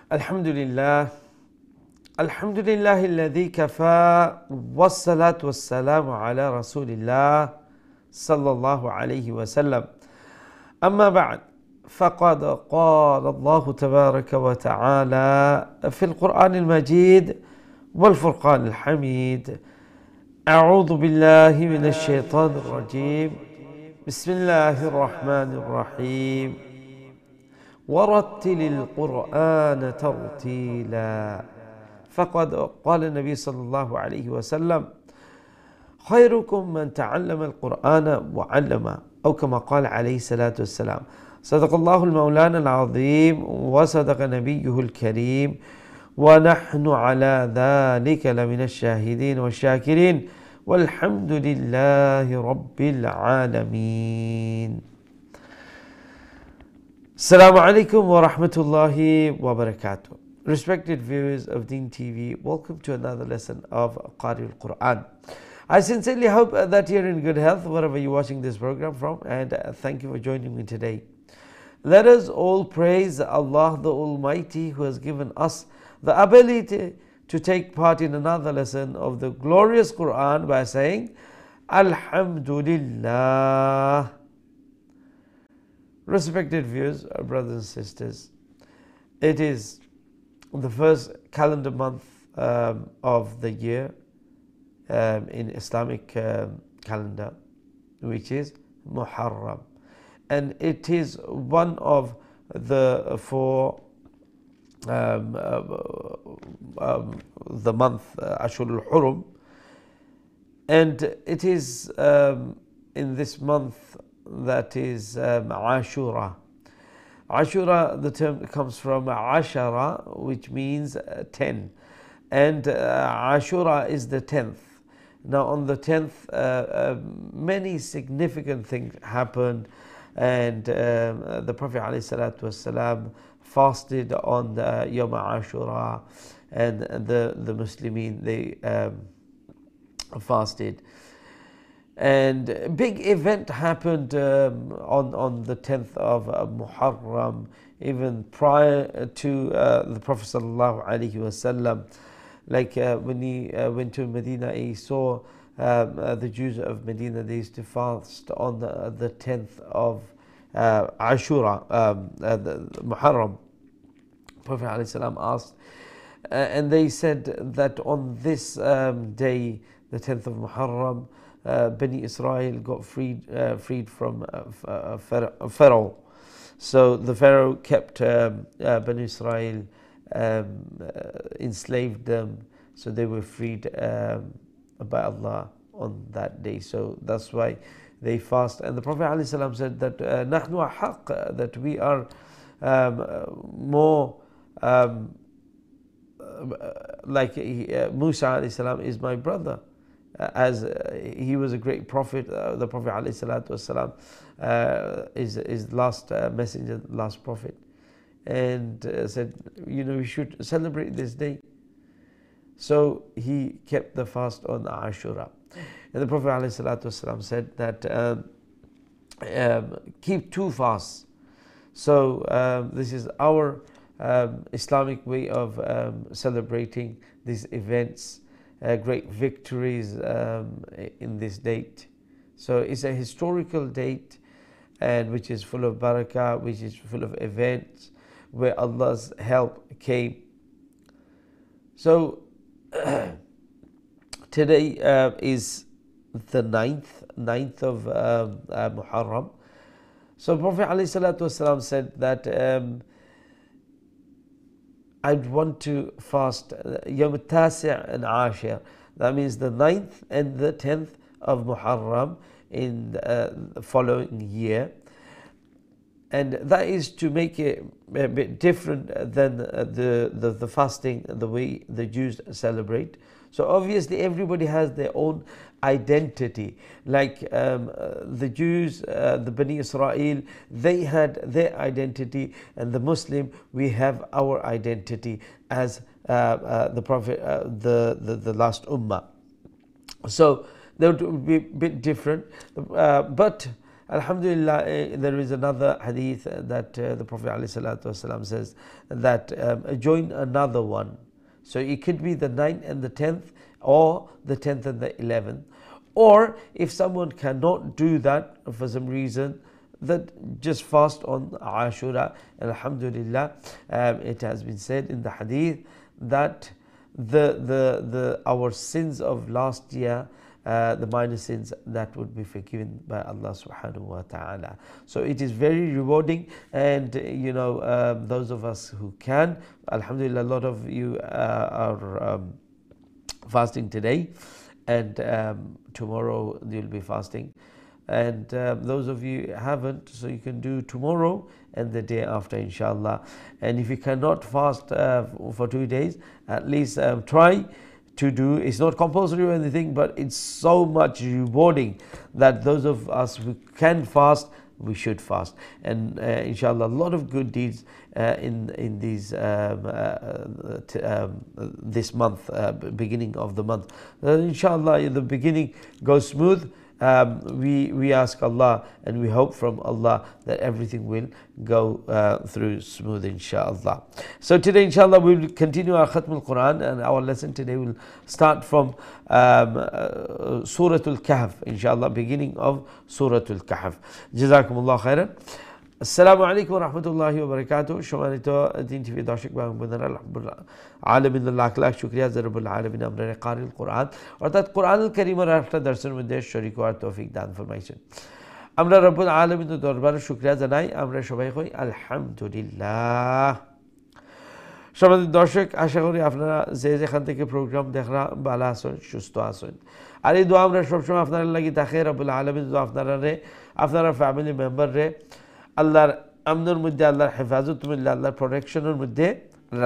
Alhamdulillah. Alhamdulillah alladhi kafa wassalatu wassalamu ala rasulillah sallallahu alayhi wa sallam. Amma ba'd. فقد قال الله تبارك وتعالى في القرآن المجيد والفرقان الحميد أعوذ بالله من الشيطان الرجيم بسم الله الرحمن الرحيم ورتل القرآن ترتيلا فقد قال النبي صلى الله عليه وسلم خيركم من تعلم القرآن وعلمه أو كما قال عليه الصلاة والسلام صدق الله المولانا العظيم وصدق نبيه الكريم ونحن على ذلك لمن الشاهدين والشاكرين والحمد لله رب العالمين. Assalamu alaikum wa rahmatullahi wa barakatuh. Respected viewers of Deen TV, welcome to another lesson of Qari al-Quran. I sincerely hope that you're in good health wherever you're watching this program from, and thank you for joining me today. Let us all praise Allah the Almighty, who has given us the ability to take part in another lesson of the glorious Quran by saying Alhamdulillah. Respected viewers, brothers and sisters, it is the first calendar month of the year in Islamic calendar, which is Muharram, and it is one of the four the month Ashur al-Hurum, and it is in this month that is Ashura. Ashura, the term comes from Ashara, which means 10, and Ashura is the 10th. Now on the 10th many significant things happened, and the Prophet ﷺ fasted on the Yom Ashura, and the Muslimin, they fasted. And a big event happened on the 10th of Muharram, even prior to the Prophet ﷺ. Like when he went to Medina, he saw the Jews of Medina, they used to fast on the 10th of Ashura, the Muharram. Prophet ﷺ asked, and they said that on this day, the 10th of Muharram, Bani Israel got freed from Pharaoh. So the Pharaoh kept Bani Israel, enslaved them, so they were freed by Allah on that day. So that's why they fast. And the Prophet ﷺ said that نحن أحق, that we are more like Musa ﷺ is my brother, as he was a great prophet. The Prophet ﷺ is last messenger, last prophet, and said, we should celebrate this day. So he kept the fast on Ashura. And the Prophet ﷺ said that keep two fasts. So this is our Islamic way of celebrating these events, great victories in this date. So it's a historical date, and which is full of barakah, which is full of events where Allah's help came. So today is the 9th of Muharram. So Prophet ﷺ said that I'd want to fast Yom Tasi' and Ashir. That means the 9th and the 10th of Muharram in the following year. And that is to make it a bit different than the fasting, the way the Jews celebrate. So obviously everybody has their own identity. Like the Jews, the Bani Israel, they had their identity, and the Muslim, we have our identity as the Prophet, the last Ummah. So they would be a bit different, but Alhamdulillah, there is another hadith that the Prophet ﷺ says that join another one. So it could be the 9th and the 10th, or the 10th and the 11th. Or if someone cannot do that for some reason, that just fast on Ashura. And alhamdulillah, it has been said in the hadith that our sins of last year, the minor sins, that would be forgiven by Allah subhanahu wa ta'ala. So it is very rewarding, and those of us who can, alhamdulillah, a lot of you are fasting today, and tomorrow you'll be fasting, and those of you haven't, so you can do tomorrow and the day after, inshallah. And if you cannot fast for 2 days, at least try to do. It's not compulsory or anything, but it's so much rewarding that those of us who can fast, we should fast. And inshallah, a lot of good deeds in these this month, beginning of the month. Inshallah, in the beginning goes smooth. We ask Allah and we hope from Allah that everything will go through smooth, inshallah. So today, inshallah, we will continue our Khatm al-Quran, and our lesson today will start from Surah Al-Kahf, inshallah, beginning of Surah Al-Kahf. Jazakumullah khairan. Assalamu alaikum wa rahmatullahi wa barakatuh. সম্মানিত দিন TV দর্শক ভাই বোনেরা, আলহামদুলিল্লাহ আলামিন লাখ লাখ শুকরিয়া যে রব্বুল আলামিন আমরা কারিল কোরআন অর্থাৎ কোরআনুল কারীমের একটা দর্শনের মধ্যে শরীক হওয়ার তৌফিক দান ফরমাইছেন। আমরা রব্বুল আলামিনের দরবারে শুকরিয়া জানাই। আমরা সবাই কই আলহামদুলিল্লাহ। সম্মানিত দর্শক, আশা করি আপনারা যে যেখান থেকে প্রোগ্রাম দেখরা ভালো আছেন, সুস্থ আছেন। আর এই দোয়া আমরা সবসময় আপনারা লাগি থাকে। রব্বুল আলামিন আপনারা ফ্যামিলি মেম্বাররে আল্লাহর আমনের মধ্যে, আল্লাহর হেফাজত মধ্যে, আল্লাহর প্রোটেকশনের মধ্যে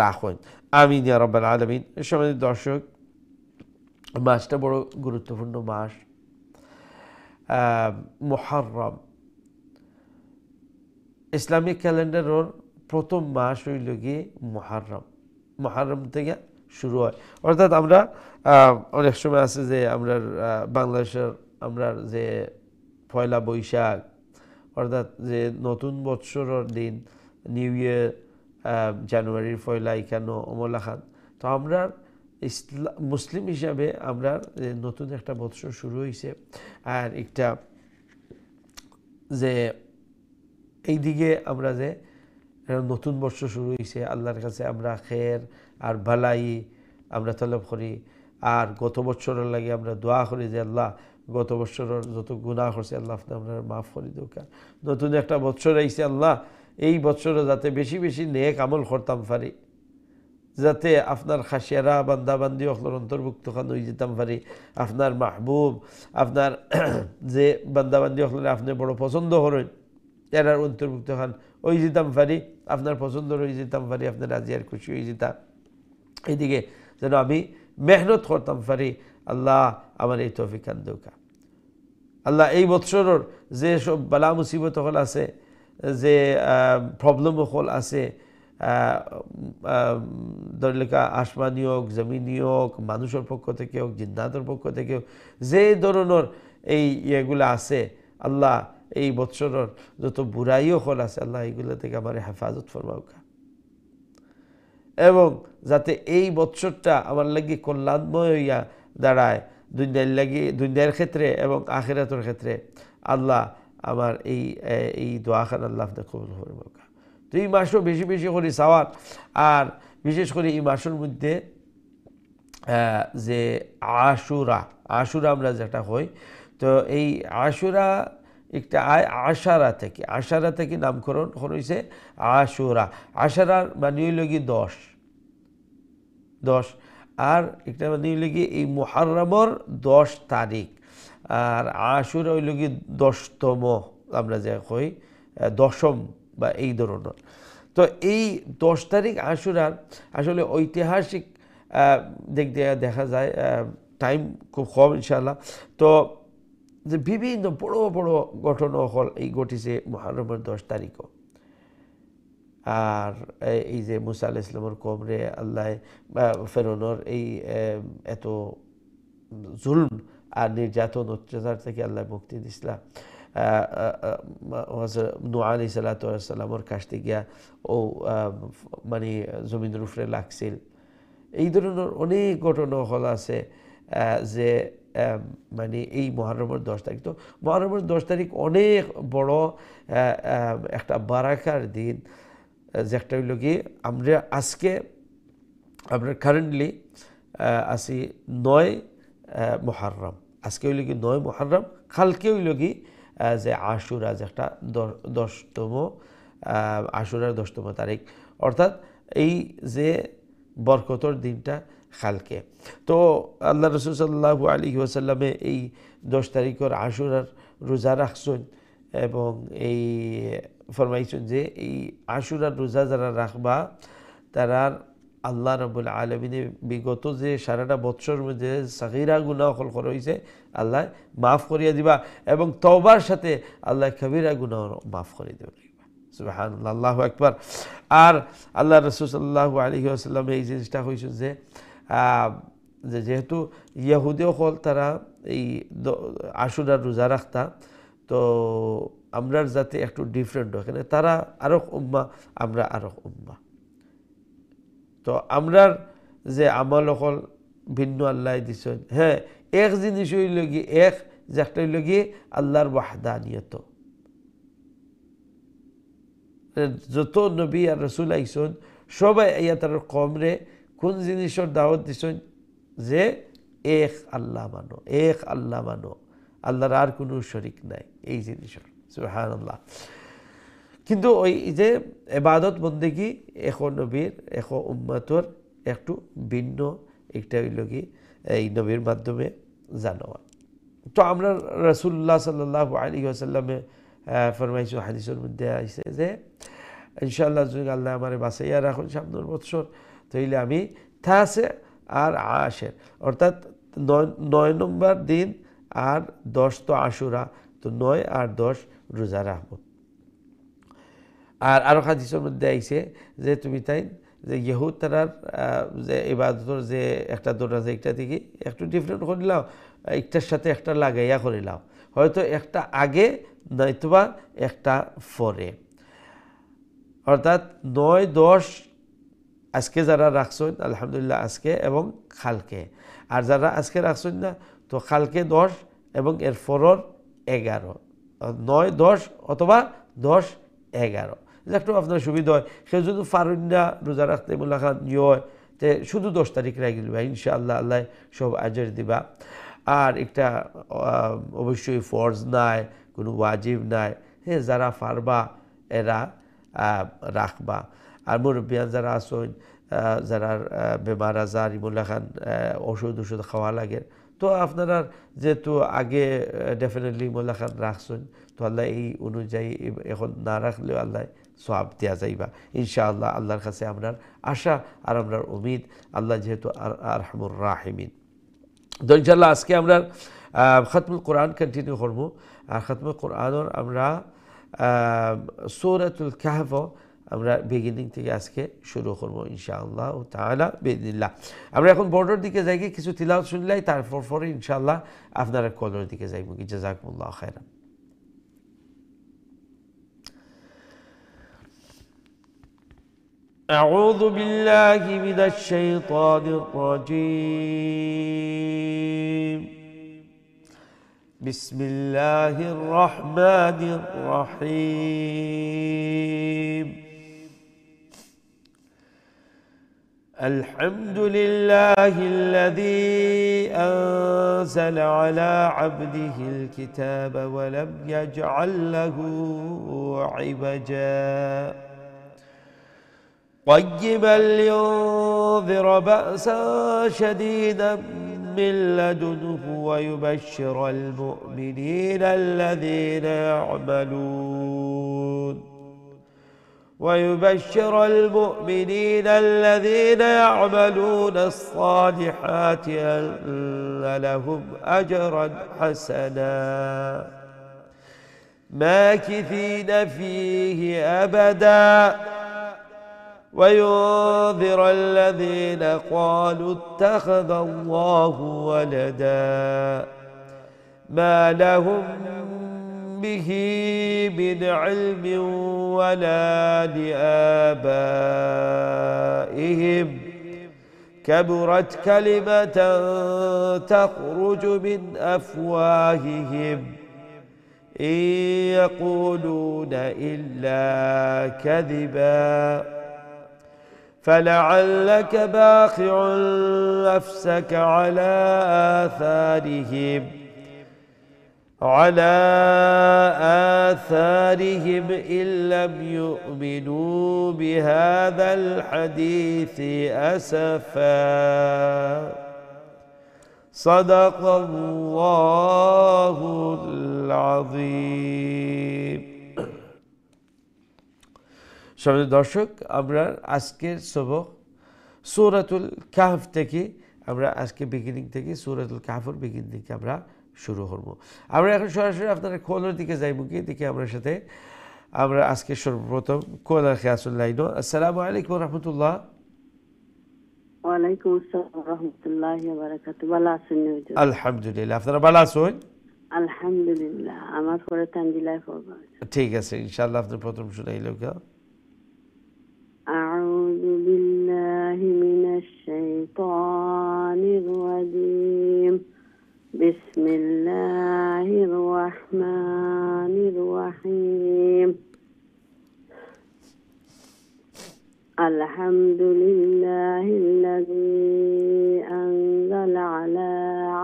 রাখুন, আমিন ইয়া রাব্বাল আলামিন। সম্মানিত দর্শক, মাসটা বড় গুরুত্বপূর্ণ মাস, মুহররম। ইসলামিক ক্যালেন্ডারের প্রথম মাস হইল গিয়ে মুহররম। মুহররম থেকে শুরু হয়, অর্থাৎ আমরা অনেক সময় আছে যে আমরা বাংলাদেশের আমরা যে পয়লা বৈশাখ, অর্থাৎ যে নতুন বৎসরের দিন, নিউ ইয়ার, জানুয়ারির পয়লা এখানে অমলা খান। তো আমরা মুসলিম হিসাবে আমরা নতুন একটা বৎসর শুরু হয়েছে, আর একটা যে এইদিকে আমরা যে নতুন বৎসর শুরু হয়েছে, আল্লাহর কাছে আমরা খের আর ভালাই আমরা তলব করি, আর গত বৎসরের লাগে আমরা দোয়া করি যে আল্লাহ গত বৎসরের যত গুনাহ করছে আল্লাহ আপনি আমরা মাফ করে দোকা। নতুন একটা বৎসর আইছে, আল্লাহ এই বৎসরে যাতে বেশি বেশি নেক আমল করতাম পারি, যাতে আপনার খাসিয়ারা বান্দাবান্দি অখলর অন্তর্ভুক্ত খান হয়ে যেতাম পারি, আপনার মাহবুব, আপনার যে বান্দাবান্দি অখলরে আপনি বড় পছন্দ করেন এরার অন্তর্ভুক্ত খান ওই যেতাম পারি, আপনার পছন্দ হয়ে যেতাম পারি, আপনার রাজি আর খুশি হয়ে যেতাম। এইদিকে যেন আমি মেহনত করতাম পারি, আল্লাহ আমার এই তৌফিক দান দোকা। আল্লাহ এই বৎসরের যে সব বালা মুসিবত হল আছে, যে প্রবলেম হল আছে, ধরলেখা আসমানি হোক, জমিনি হোক, মানুষের পক্ষ থেকে হোক, জিন্নাতের পক্ষ থেকে হোক, যে ধরনের এই ইয়েগুলো আছে, আল্লাহ এই বৎসরের যত বুড়াইও হল আছে, আল্লাহ এইগুলো থেকে আমার হেফাজত ফরমাউকা, এবং যাতে এই বৎসরটা আমার লাগি কল্যাণময় হইয়া দাঁড়ায় দুনিয়ার ক্ষেত্রে এবং আখিরাতের ক্ষেত্রে। আল্লাহ আমার এই দোয়াখান আল্লাহ আপনি কবুল করবেন। তো এই মাসও বেশি বেশি করে চাওয়ার, আর বিশেষ করে এই মাসের মধ্যে যে আশুরা আমরা যেটা হই, তো এই আশুরা একটা আশারা থেকে নামকরণ হয়েছে আশুরা। আশারার মানে হইল কি 10, আর একটা মানে হইল কি এই মুহররমের 10 তারিখ, আর আশুরা হইল কি 10তম, আমরা যে কই 10ম বা এই ধরনের। তো এই 10 তারিখ আশুরার আসলে ঐতিহাসিক দিক দিয়ে দেখা যায়, টাইম খুব কম ইনশাআল্লাহ। তো যে বিভিন্ন বড় বড় ঘটনা হল এই ঘটিছে মুহররমের 10 তারিখও। আর এই যে মুসা আলাইহিস সালামের কওমরে আল্লাহ ফেরাউনের এই এত জুলম আর নির্যাতন অত্যাচার থেকে আল্লাহ মুক্তি দিছিলেন, নূহ আলাইহিস সালাতু ওয়াস সালামের কাছে গিয়া ও মানে জমিনের উপরে লাগছিল। এই ধরনের অনেক ঘটনা হল আছে যে মানে এই মুহররমের 10 তারিখ। তো মুহররমের 10 তারিখ অনেক বড় একটা বারাকার দিন, যেটা হইল কি আমরা আজকে আমরা কারেন্টলি আছি 9 মুহররম। আজকে হইল কি 9 মুহররম, কালকে হইল কি যে আশুরা, যেটা 10তম আশুরার 10তম তারিখ, অর্থাৎ এই যে বরকতর দিনটা কালকে। তো আল্লাহ রাসূল সাল্লাল্লাহু আলাইহি ওয়াসাল্লামে এই 10 তারিখের আশুরার রোজা রাখছেন এবং এই ফরমাইছেন যে এই আশুরার রোজা যারা রাখবা তারা আল্লাহ রাব্বুল আলামিনে বিগত যে সারাটা বৎসর মধ্যে সাগীরা গুনাহ হল করা হয়েছে আল্লাহ মাফ করিয়া দিবা এবং তওবার সাথে আল্লাহ কবিরা গুনাহ মাফ করে দিবা। সুবহানাল্লাহ, আল্লাহু আকবার। আর আল্লাহ রাসূল সাল্লাল্লাহু আলাইহি ওয়াসাল্লাম এই জিনিসটা কইছেন যে যেহেতু ইহুদি হল তারা এই আশুরার রোজা রাখতা, তো আমরার যাতে একটু ডিফারেন্ট, ওখানে তারা আরক উম্মাহ, আমরা আরক উম্মাহ। তো আমরার যে আমল হল ভিন্ন আল্লাহ দিছেন। হ্যাঁ, এক জিনিস হইল কি, এক যেটা হইল কি আল্লাহর ওয়াহদানিয়ত। যত নবী আর রাসূল আইছেন সবাই আইয়া তার কমরে কোন জিনিসের দাওয়াত দিছেন যে এক আল্লাহ মানো, এক আল্লাহ মানো, আল্লাহর আর কোনো শরীক নাই এই জিনিসের। সুবহানাল্লাহ। কিন্তু ওই যে ইবাদত বন্দেগী এখন নবীর এখন উম্মতর একটু ভিন্ন, একটা হইল কি এই নবীর মাধ্যমে জানোয়া। তো আমরা রাসূলুল্লাহ সাল্লাল্লাহু আলাইহি ওয়াসাল্লামে ফরমাইছো, হাদিসের মধ্যে আইছে যে ইনশাআল্লাহ যদি আল্লাহ আমারে বাঁচাইয়া রাখুন সামনের বছর, তাইলে আমি তাসে আর আশের অর্থাৎ 9 নম্বর দিন আর 10 তো আশুরা, তো 9 আর 10 রোজা রাখবো। আর আরো হাদিসের মধ্যে আইছে যে তুমি তাই যে ইহুদ তারার যে ইবাদতের যে একটা দৌড় আছে, একটা থেকে একটু ডিফারেন্ট করে নিলাম, একটার সাথে একটা লাগাইয়া করিলাম, হয়তো একটা আগে নয়তোবা একটা পরে। অর্থাৎ 9, 10 আজকে যারা রাখছেন আলহামদুলিল্লাহ আজকে এবং কালকে, আর যারা আজকে রাখছেন না তো কালকে 10 এবং এর পরের 11, 9, 10 অথবা 10, 11 একটু আপনার সুবিধা হয়। সে যদি পারেন না রোজা রাখতে মোল্লা খান হয় তে শুধু 10 তারিখ রাখি দিবা, ইনশাআল্লাহ আল্লাহ সব আজর দিবা। আর একটা অবশ্যই ফরজ নাই, কোনো ওয়াজিব নাই, হ্যাঁ যারা পারবা এরা রাখবা। আর মুরব্বিয়ান যারা আসেন, যারা বেমার আজার মোল্লা খান ওষুধ খাওয়া লাগে, তো আপনারা যেহেতু আগে ডেফিনেটলি মোল্লা খান রাখছেন, তো আল্লাহ এই অনুযায়ী এখন না রাখলেও আল্লাহ সওয়াব দেওয়া যাইবা ইনশাআল্লাহ। আল্লাহর কাছে আমরার আশা আর আমরার উমিদ, আল্লাহ যেহেতু আরহামুর রাহিমিন। তো ইনশাআল্লাহ আজকে আমরা খতমুল কোরআন কন্টিনিউ করবো। আর খতমুল কোরআনের আমরা সূরাতুল কাহফ আমরা বিগিনিং থেকে আজকে শুরু করবো ইনশাআল্লাহ তাআলা বিইذনিল্লাহ। আমরা এখন বর্ডার দিকে যাই, কিছু তিলাওয়াত শুনলাই, তারপর পরে ইনশাআল্লাহ আপনারা কলের দিকে যাইব। জাযাকুমুল্লাহু খাইরান। أعوذ بالله من الشيطان الرجيم. بسم الله الرحمن الرحيم. الحمد لله الذي أنزل على عبده الكتاب ولم يجعل له عوجا قيما لينذر بأسا شديدا من لدنه ويبشر المؤمنين الذين يعملون الصالحات أن لهم أجرا حسنا ماكثين فيه أبدا وينذر الذين قالوا اتخذ الله ولدا ما لهم به من علم ولا لآبائهم كبرت كلمة تخرج من أفواههم إن يقولون إلا كذبا فلعلك باخع نفسك على آثارهم إن لم يؤمنوا بهذا الحديث أسفا صدق الله العظيم সম্মানিত দর্শক আমরা আজকের সবক সূরাতুল কাহফ থেকে আমরা আজকে বিগিনিং থেকে সূরাতুল কাহফের বিগিনিং থেকে আমরা শুরু করব আমরা এখন সরাসরি আপনাদের কলের দিকে যাইব কি দেখি আমরা আজকে সর্বপ্রথম কলার খেয়াসুল লাইনো আসসালামু আলাইকুম ওয়া রাহমাতুল্লাহ ওয়া আলাইকুম আসসালাম ওয়া রাহমাতুল্লাহি ওয়া বারাকাতুহু ভালো আছেন হুজুর আলহামদুলিল্লাহ আপনারা ভালো আছেন আলহামদুলিল্লাহ আমার পরে তানজিলা করব ঠিক আছে ইনশাআল্লাহ আপনি প্রথম শুনাইলো কা আউযু বিল্লাহি মিনাশ শাইতানির রাজীম বিসমিল্লাহির রহমানির রহিম আলহামদুলিল্লাহিল্লাযী আনজালা আলা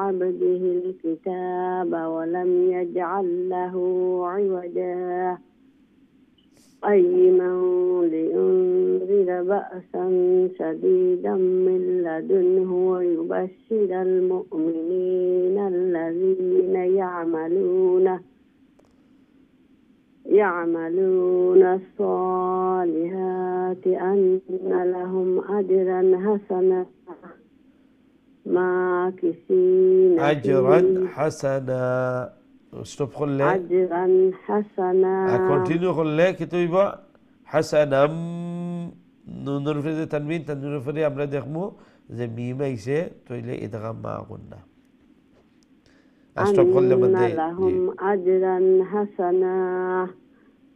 আবদিহিল কিতাবা ওয়া লাম ইয়াজআল লাহু ইওয়াজা قيما لينذر بأسا شديدا من لدنه ويبشر المؤمنين الذين يعملون الصالحات أن لهم أجرا حسنا ماكثين أجرا حسنا ستوب خلّي أجرا حسنا كونتينيو خلّي كتويبا حسنا نون فريد تنوين تنوين فريد أمر دخمو زي ميمة يسي تويلي إدغام ما قلنا ستوب خلّي أن لهم أجرا حسنا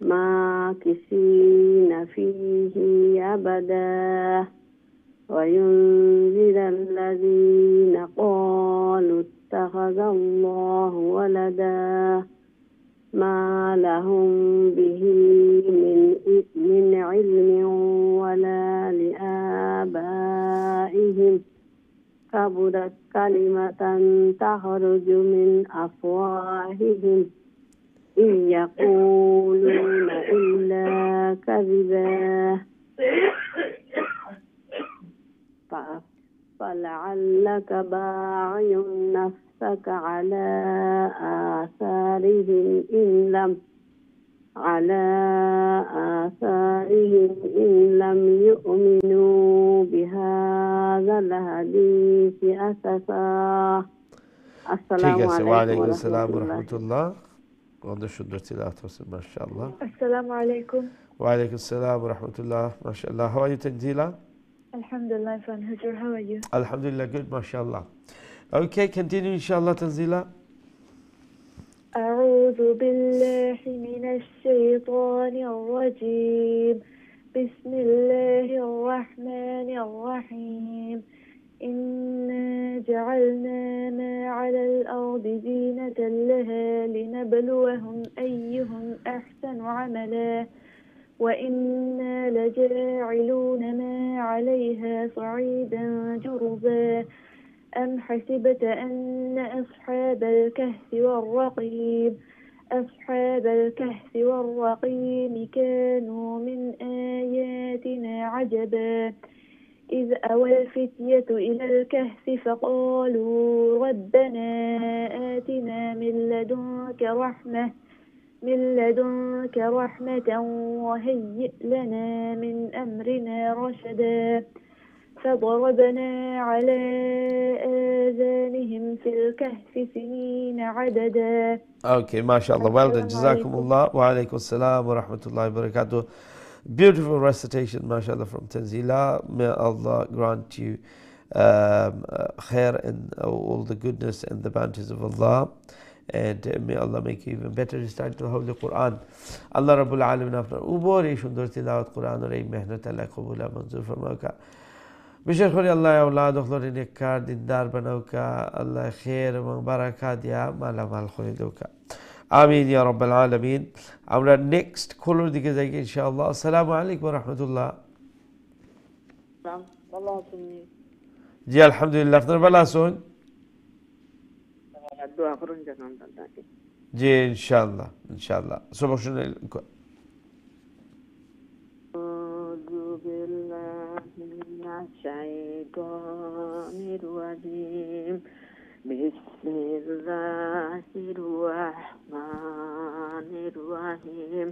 ماكثين فيه أبدا وينذر الذين قالوا اتخذ الله ولدا ما لهم به من علم ولا لآبائهم كبرت كلمة تخرج من أفواههم إن يقولون إلا كذبا فلعلك باعٍ نفسك على آثارهم إن لم يؤمنوا بهذا الحديث أسفا السلام عليكم وعليكم السلام ورحمة الله وعند الشدر تلاوة ما شاء الله السلام عليكم وعليكم السلام ورحمة الله ما شاء الله How are you Tanzila? Alhamdulillah fine Hujur, how are you? Alhamdulillah good mashallah Okay continue inshallah Tanzila أعوذ بالله من الشيطان الرجيم بسم الله الرحمن الرحيم إنا جعلنا ما على الأرض زينة لها لنبلوهم أيهم أحسن عملا وإنا لجاعلون ما عليها صعيدا جرزا أم حسبت أن أصحاب الكهف والرقيم كانوا من آياتنا عجبا إذ أوى الفتية إلى الكهف فقالوا ربنا آتنا من لدنك رحمة وهيئ لنا من أمرنا رشدا فضربنا على آذانهم في الكهف سنين عددا Okay mashallah well done Jazakumullah wa alaikum assalam wa rahmatullahi wa barakatuh Beautiful recitation mashallah from Tanzila May Allah grant you khair and all the goodness and the bounties of Allah And may Allah make you even better reciting the Holy Quran. Allah Rabbul Alamin আপনার উপর এই সুন্দর তিলাওয়াত কোরআনের এই মেহনত আল্লাহ কবুল মঞ্জুর ফরমাওকা। বিশেষ করে আল্লাহ আওলাদ ওখলরে নেককার দিনদার বানাওকা, আল্লাহ খের এবং বারাকা দিয়া মালামাল করে দেওকা। আমিন ইয়া রাব্বাল আলামিন। আমরা নেক্সট কলের দিকে যাই ইনশাআল্লাহ। আসসালামু আলাইকুম ওয়া রাহমাতুল্লাহ। ভালো আছেন? জি আলহামদুলিল্লাহ, আপনারা ভালো আছেন? দোয়া করুন যেন আমরা থাকি। জি ইনশাআল্লাহ ইনশাআল্লাহ। সুবহানাল্লাহ। আউযু বিল্লাহি মিনাশ শাইতানির রাজীম। বিসমিল্লাহির রাহমানির রাহিম।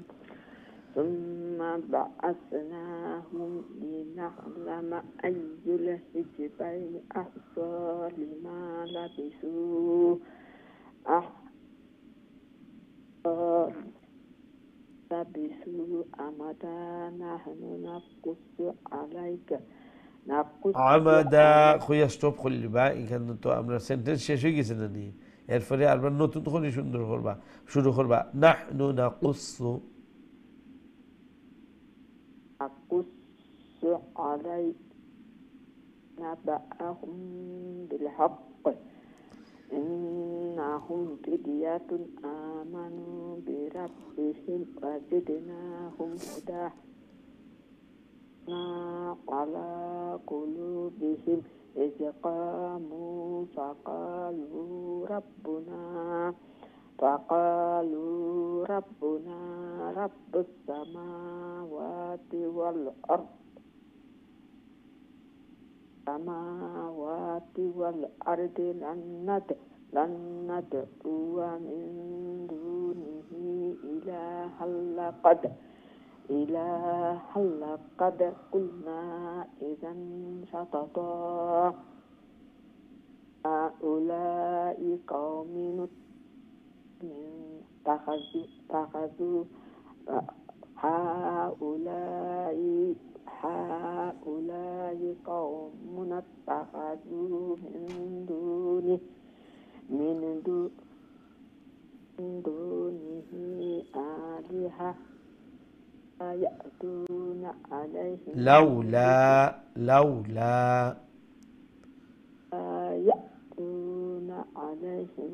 ثم بعثناهم لنعلم أي الحزبين أحصى لما لبثوا أمدا نحن نقص عليك আমাদা খুইয়া স্টপ করলি বা এখানে তো আমরা সেন্টেন্স শেষ হয়ে গেছে না নিয়ে, এরপরে আবার নতুন করে সুন্দর করবা, শুরু করবা নাহনু নাকুসু عليك نبأهم بالحق إنهم فتية آمنوا بربهم وزدناهم هدى على قلوبهم إذ قاموا فقالوا ربنا رب السماوات والأرض لن ندعو من دونه إلها لقد قلنا إذا شططا هؤلاء قوم اتخذوا هؤلاء قوم اتخذوا من دونه آلهة يأتون عليهم لولا يأتون عليهم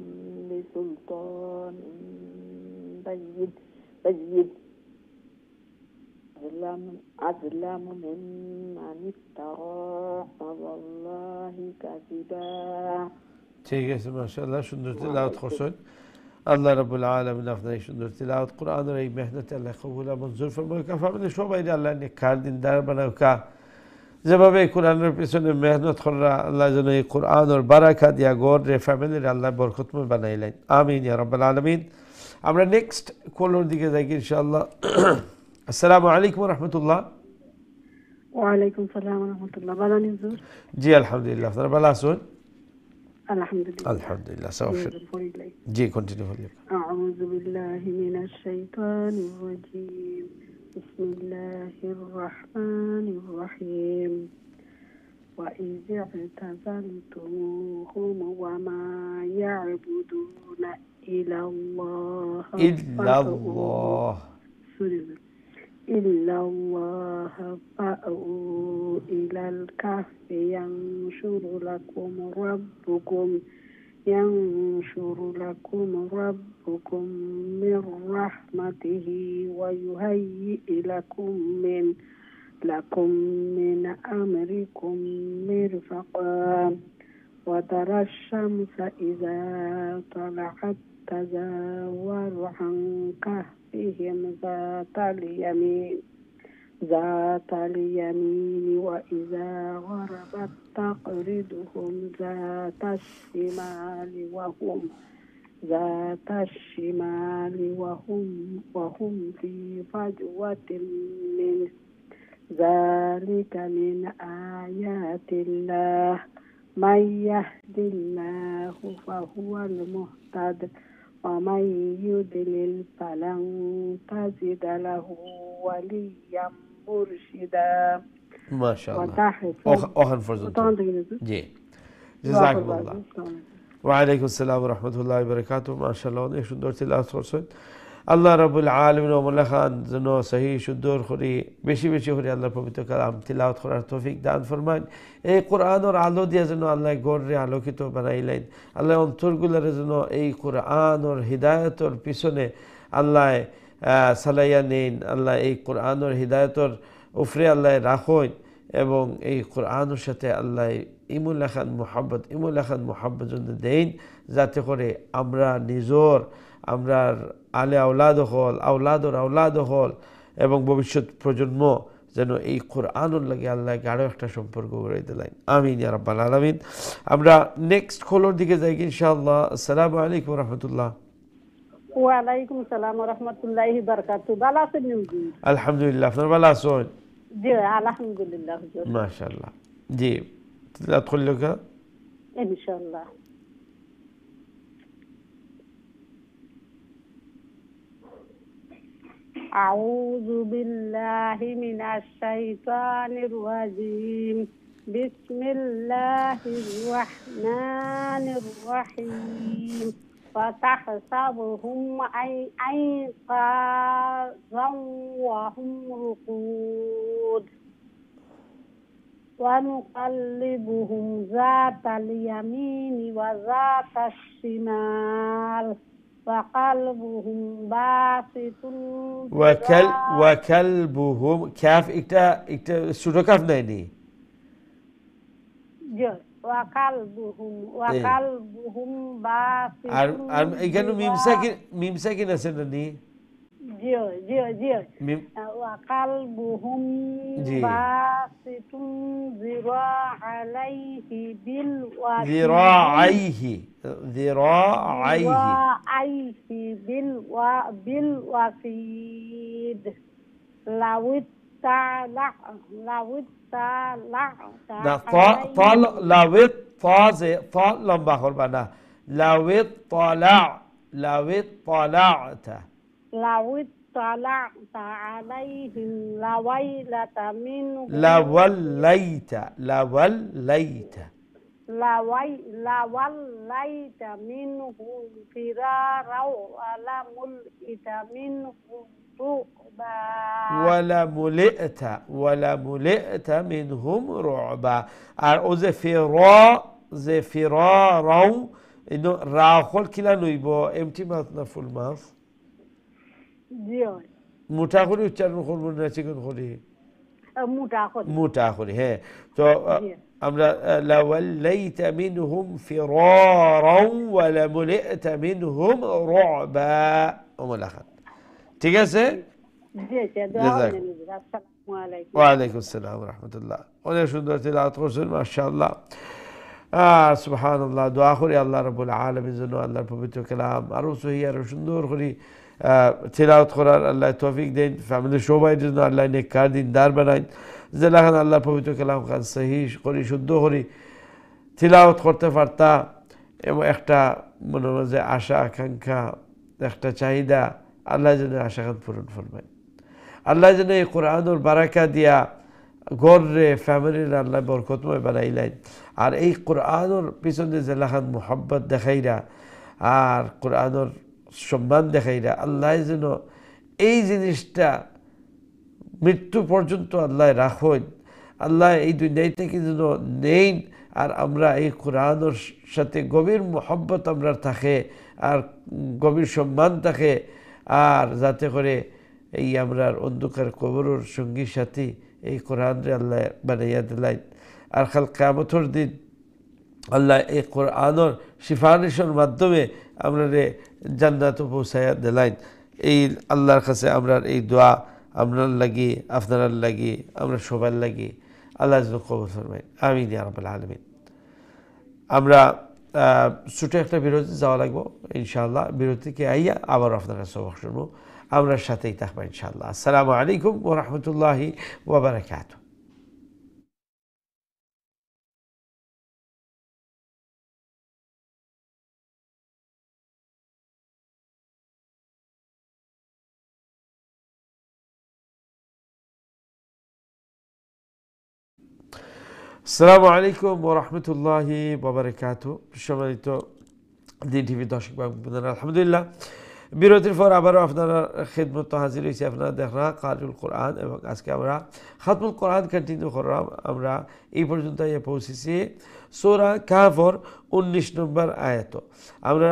بسلطان بين أظلم ممن افترى على الله كذبا। ঠিক আছে, মাশাআল্লাহ, সুন্দর তিলাওয়াত করছেন। আল্লাহ রাব্বুল আলামিন আপনার সুন্দর তিলাওয়াত কোরআনের এই মেহনত আল্লাহ কবুল মঞ্জুর ফরমাউকা। আমাদের সবাই আল্লাহ নেককার দিনদার বানাউকা। যেভাবে কোরআনের পিছনে মেহনত করা, আল্লাহ যেন এই কোরআনের বারাকা দিয়া গড়ে ফ্যামিলির আল্লাহ বরকতময় বানাইলেন। আমিন ইয়া রাব্বাল আলামিন। আমরা নেক্সট কলের দিকে যাই ইনশাআল্লাহ। আসসালামু আলাইকুম ওয়া রাহমাতুল্লাহ। ওয়া আলাইকুম সালাম ওয়া রাহমাতুল্লাহ। ভালো আছেন হুজুর? জি আলহামদুলিল্লাহ, আপনারা ভালো আছেন? আলহামদুলিল্লাহ আলহামদুলিল্লাহ। জি কন্টিনিউ করুন। أعوذ بالله من الشيطان الرجيم. بسم الله الرحمن الرحيم. وإذ اعتزلتموهم وما يعبدون إلا الله فأووا إلى الكهف ينشر لكم من رحمته ويهيئ لكم من أمركم مرفقا. وترى الشمس إذا طلعت تزاور عن كهفهم ذات اليمين وإذا غربت تقرضهم ذات الشمال وهم في فجوة منه. ذلك من آيات الله. من يهد الله فهو المهتد ومن يضلل فلن تجد له وليا مرشدا. ما شاء الله. أخن فرزنتم. جي جزاكم الله. ওয়ালাইকুম আসসালাম রহমতুল্লাহ বরকাত। মাশাআল্লাহ, অনেক সুন্দর তিলাওয়াত করছেন। আল্লাহ রাব্বুল আলামিন ওমলা খান যেন সহি সুন্দর করে বেশি বেশি করে আল্লাহর পবিত্র কালাম তিলাওয়াত করার তৌফিক দান ফরমাইন। এই কোরআনের আলো দিয়ে যেন আল্লাহ গড়রে আলোকিত বানাইলেন। আল্লাহ অন্তরগুলারে যেন এই কোরআনের হৃদায়তর পিছনে আল্লাহ সালাইয়া নেন। আল্লাহ এই কোরআনের হৃদায়তর উফরে আল্লাহ রাখেন এবং এই কোরআনের সাথে আল্লাহ ইমুল্লাহ খান মোহাব্বত জন্য দেন, যাতে করে আমরা নিজর আমরা আলে আওলাদ হল এবং ভবিষ্যৎ প্রজন্ম যেন এই কোরআনুর লাগে আল্লাহ গাঢ় একটা সম্পর্ক গড়ে দিলেন। আমিন ইয়া রাব্বাল আলামিন। আমরা নেক্সট কলর দিকে যাই ইনশাআল্লাহ। আসসালামু আলাইকুম রহমতুল্লাহ। ওয়ালাইকুম সালাম রহমতুল্লাহি বারাকাতু। ভালো আছেন জি? আলহামদুলিল্লাহ, আপনার ভালো আছেন? জি আলহামদুলিল্লাহ হুজুর। মাশাআল্লাহ। জি তিলাওয়াত করলে কা ইনশাআল্লাহ। আউযু বিল্লাহি মিনাশ শাইতানির রাজিম। বিসমিল্লাহির রহমানির রহিম। فتحسبهم أيقاظا وهم رقود ونقلبهم ذات اليمين وذات الشمال وقلبهم باسط وكلبهم كاف اكتا سورة كاف نيني وقلبهم باسط আর এখানে মিম সাকিন আছে না নি? জি وقلبهم باسط ذراعيه بالوصيد لو اطلعت عليهم لوليت منهم فرارا ولملئت منهم ولملئت منهم رعبا। আর ও যে ফিরারাও ইনো রাখল কিলা লইব এমটি মাস না ফুল মাস? জি মুঠা করে উচ্চারণ করব না চিকন করে? মুঠা করে। হ্যাঁ, তো আমরা لوليت منهم فرارا ولملئت منهم رعبا। ঠিক আছে? ওয়ালাইকুম আসসালাম রহমতুল্লাহ। অনেক সুন্দর তিলাওয়াত করছেন মাশাআল্লাহ। সুবহানাল্লাহ। দোয়া করি আল্লাহ রাব্বুল আলামিন যেন আল্লাহর পবিত্র কালাম আরো সহি আরো সুন্দর করে তিলাওয়াত করার আল্লাহ তৌফিক দেন। ফ্যামিলির সবাই যেন আল্লাহ নেককার দিনদার বানায়, যেলাখান আল্লাহর পবিত্র কালাম খান সহি করি শুদ্ধ করি তিলাওয়াত করতে পারতা এবং একটা মনের মাঝে আশা আকাঙ্ক্ষা একটা চাহিদা আল্লাহ যেন আশা খান পূরণ ফরমায়। আল্লাহ যেন এই কোরআনের বারাকা দিয়া গড়রে ফ্যামিলির আল্লাহ বরকতময় বানাইলেন। আর এই কোরআনের পিছনে যেলাখান মোহাব্বত দেখাইরা আর কোরআনের সম্মান দেখাইরা আল্লাহ যেন এই জিনিসটা মৃত্যু পর্যন্ত আল্লাহ রাখেন। আল্লাহ এই দুনিয়া থেকে যেন নেন আর আমরা এই কোরআনের সাথে গভীর মোহাব্বত আমরা থাকে আর গভীর সম্মান থাকে, আর যাতে করে এই আমরা অন্ধকার কবরের সঙ্গী সাথী এই কোরআনরে আল্লাহ বানাইয়া দিলেন। আর কাল কিয়ামতের দিন আল্লাহ এই কোরআনের সিফারিশের মাধ্যমে আমরা জান্নাতে পৌঁছাইয়া দিলেন। এই আল্লাহর কাছে আমরা এই দোয়া আপনার লাগি আপনার লাগি আমরা সবার লাগি আল্লাহ যেন কবুল ফরমায়েন। আমিন ইয়া রাব্বাল আলামিন। আমরা ছোট একটা বিরতি যাওয়া লাগবো ইনশাআল্লাহ। বিরতিকে আইয়া আবার আপনার কাছে সবক শুনবো। আমরা সাথেই থাকবো ইনশাআল্লাহ। আসসালামু আলাইকুম ওয়া রাহমাতুল্লাহি ওয়া বারাকাতুহু। আসসালামু আলাইকুম ওয়া রাহমাতুল্লাহি ওয়া বারাকাতুহু। সম্মানিত দিন টিভি দর্শক বান্ধবরা, আলহামদুলিল্লাহ বিরতির পর আবারও আপনারা খেদমত হাজির হয়েছি। আপনারা দেখরা কারিউল কোরআন, এবং আজকে আমরা খাতমুল কোরআন কন্টিনিউ করলাম। আমরা এই পর্যন্ত পৌঁছেছি সূরা কাহফর 19 নম্বর আয়াত। আমরা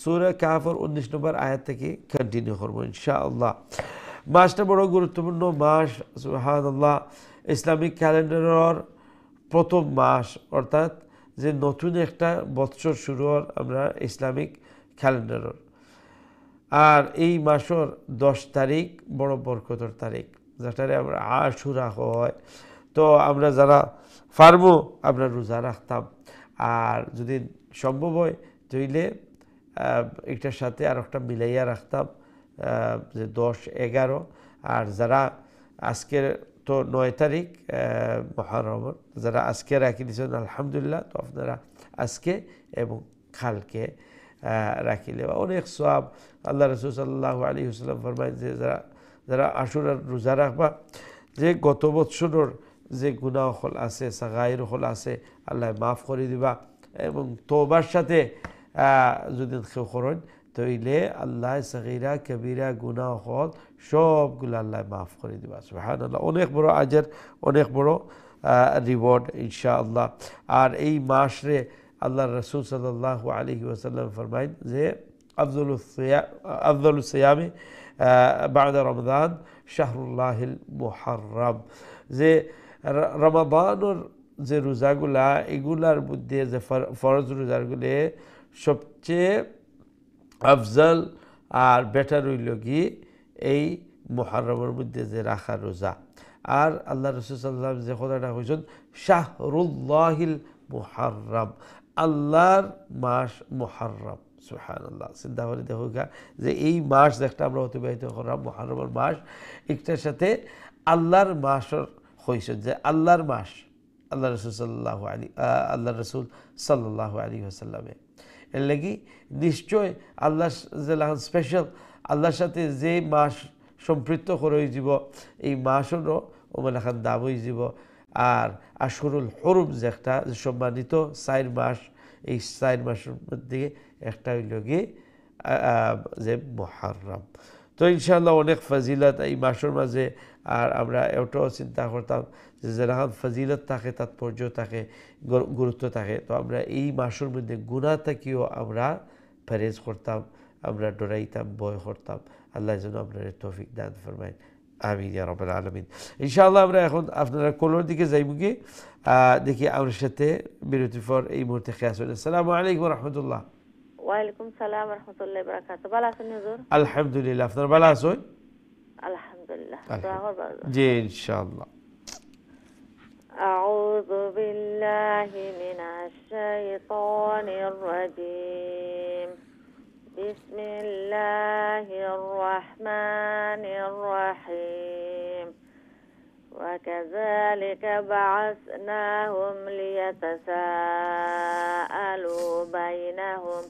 সূরা কাহফর 19 নম্বর আয়াত থেকে কন্টিনিউ করবো ইনশাআল্লাহ। মাসটা বড় গুরুত্বপূর্ণ মাস, সুবহানাল্লাহ। ইসলামিক ক্যালেন্ডারের প্রথম মাস, অর্থাৎ যে নতুন একটা বৎসর শুরু হয় আমরা ইসলামিক ক্যালেন্ডারের। আর এই মাসের 10 তারিখ বড় বরকতর তারিখ, যেটারে আমরা আশুরা হয়। তো আমরা যারা পারবো আমরা রোজা রাখতাম, আর যদি সম্ভব হয় তাইলে এটার সাথে আর একটা মিলাইয়া রাখতাম, যে 10-11। আর যারা আজকের তো 9 তারিখ মুহররমের, যারা আজকে রাখি দিয়েছেন আলহামদুলিল্লাহ, তো আপনারা আজকে এবং কালকে রাখিলে অনেক সওয়াব। আল্লাহ রাসূল সাল্লাল্লাহু আলাইহি ওয়াসাল্লাম ফরমায় যে যারা আশুরার রোজা রাখবা, যে গত বছরের যে গুনাহ হল আছে, সাগাইর হল আছে, আল্লাহ মাফ করে দিবা। এবং তওবার সাথে যদি কেউ করেন তাইলে আল্লাহ সাগীরা কবিরা গুনাহ হল সবগুলো আল্লাহ মাফ করে দিবা। সুবহানাল্লাহ, অনেক বড় আজর, অনেক বড় রিওয়ার্ড ইনশাআল্লাহ। আর এই মাসে আল্লাহ রাসূল সাল্লাল্লাহু আলাইহি ওয়াসাল্লাম ফরমাইন যে আফদালুস সিয়ামি বা'দা রমাদান শাহরুল্লাহিল মুহররম, যে রমাদানের যে রোজাগুলা, এগুলার মধ্যে যে ফরজ রোজাগুলো সবচেয়ে আফজল আর বেটার হইল কি এই মুহররমের মধ্যে যে রাখা রোজা। আর আল্লাহ রাসূল সাল্লাল্লাহু আলাইহি ওয়াসাল্লাম যে কথাটা কইছেন শাহরুল্লাহিল মুহররম, আল্লাহর মাস মুহররম। সুবহানাল্লাহ, চিন্তা করে দেখো যে এই মাস যেটা আমরা অতিবাহিত করলাম মুহররমের মাস, একটার সাথে আল্লাহর মাসের হয়েছে যে আল্লাহর মাস, আল্লাহ রাসূল সাল্লাল্লাহু আলাইহি ওয়াসাল্লামে। এর লাগি নিশ্চয় আল্লাহ যে স্পেশাল, আল্লাহর সাথে যে মাস সম্পৃক্ত করে যাব, এই মাসেরও ওমান খান দাম হয়ে যাব। আর আশহুরুল হুরুম যেটা সম্মানিত 4 মাস, এই 4 মাসের মধ্যে একটা হইল গিয়ে যে মুহররম। তো ইনশাআল্লাহ অনেক ফজিলত এই মাসের মাঝে। আর আমরা এটাও চিন্তা করতাম যে যেরকম ফজিলত থাকে, তাৎপর্য থাকে, গুরুত্ব থাকে, তো আমরা এই মাসের মধ্যে গুনাহ থেকেও আমরা পরহেজ করতাম, আমরা ডরাইতাম, ভয় করতাম। আল্লাহ যেন আপনার তৌফিক দান ফরমায়, আমিন ইয়া রাব্বাল আলামিন। ইনশাআল্লাহ আমরা এখন আপনারা কোলোর দিকে যাইব কি, দেখি আমার সাথে বিরতির পর এই মুহূর্তে খেয়াল। আসসালামু আলাইকুম ওয়া রাহমাতুল্লাহ। ওয়ালাইকুম সালাম ওয়া রাহমাতুল্লাহি ওয়া বারাকাতুহু। ভালো আছেন হুজুর? আলহামদুলিল্লাহ, আপনারা ভালো আছেন? আলহামদুলিল্লাহ, দোয়া করবেন। জি ইনশাআল্লাহ। আউযু বিল্লাহি মিনাশ শাইতানির রাজীম। বিসমিল্লাহির রহমানির রহিম। وكذلك بعثناهم ليتساءلوا بينهم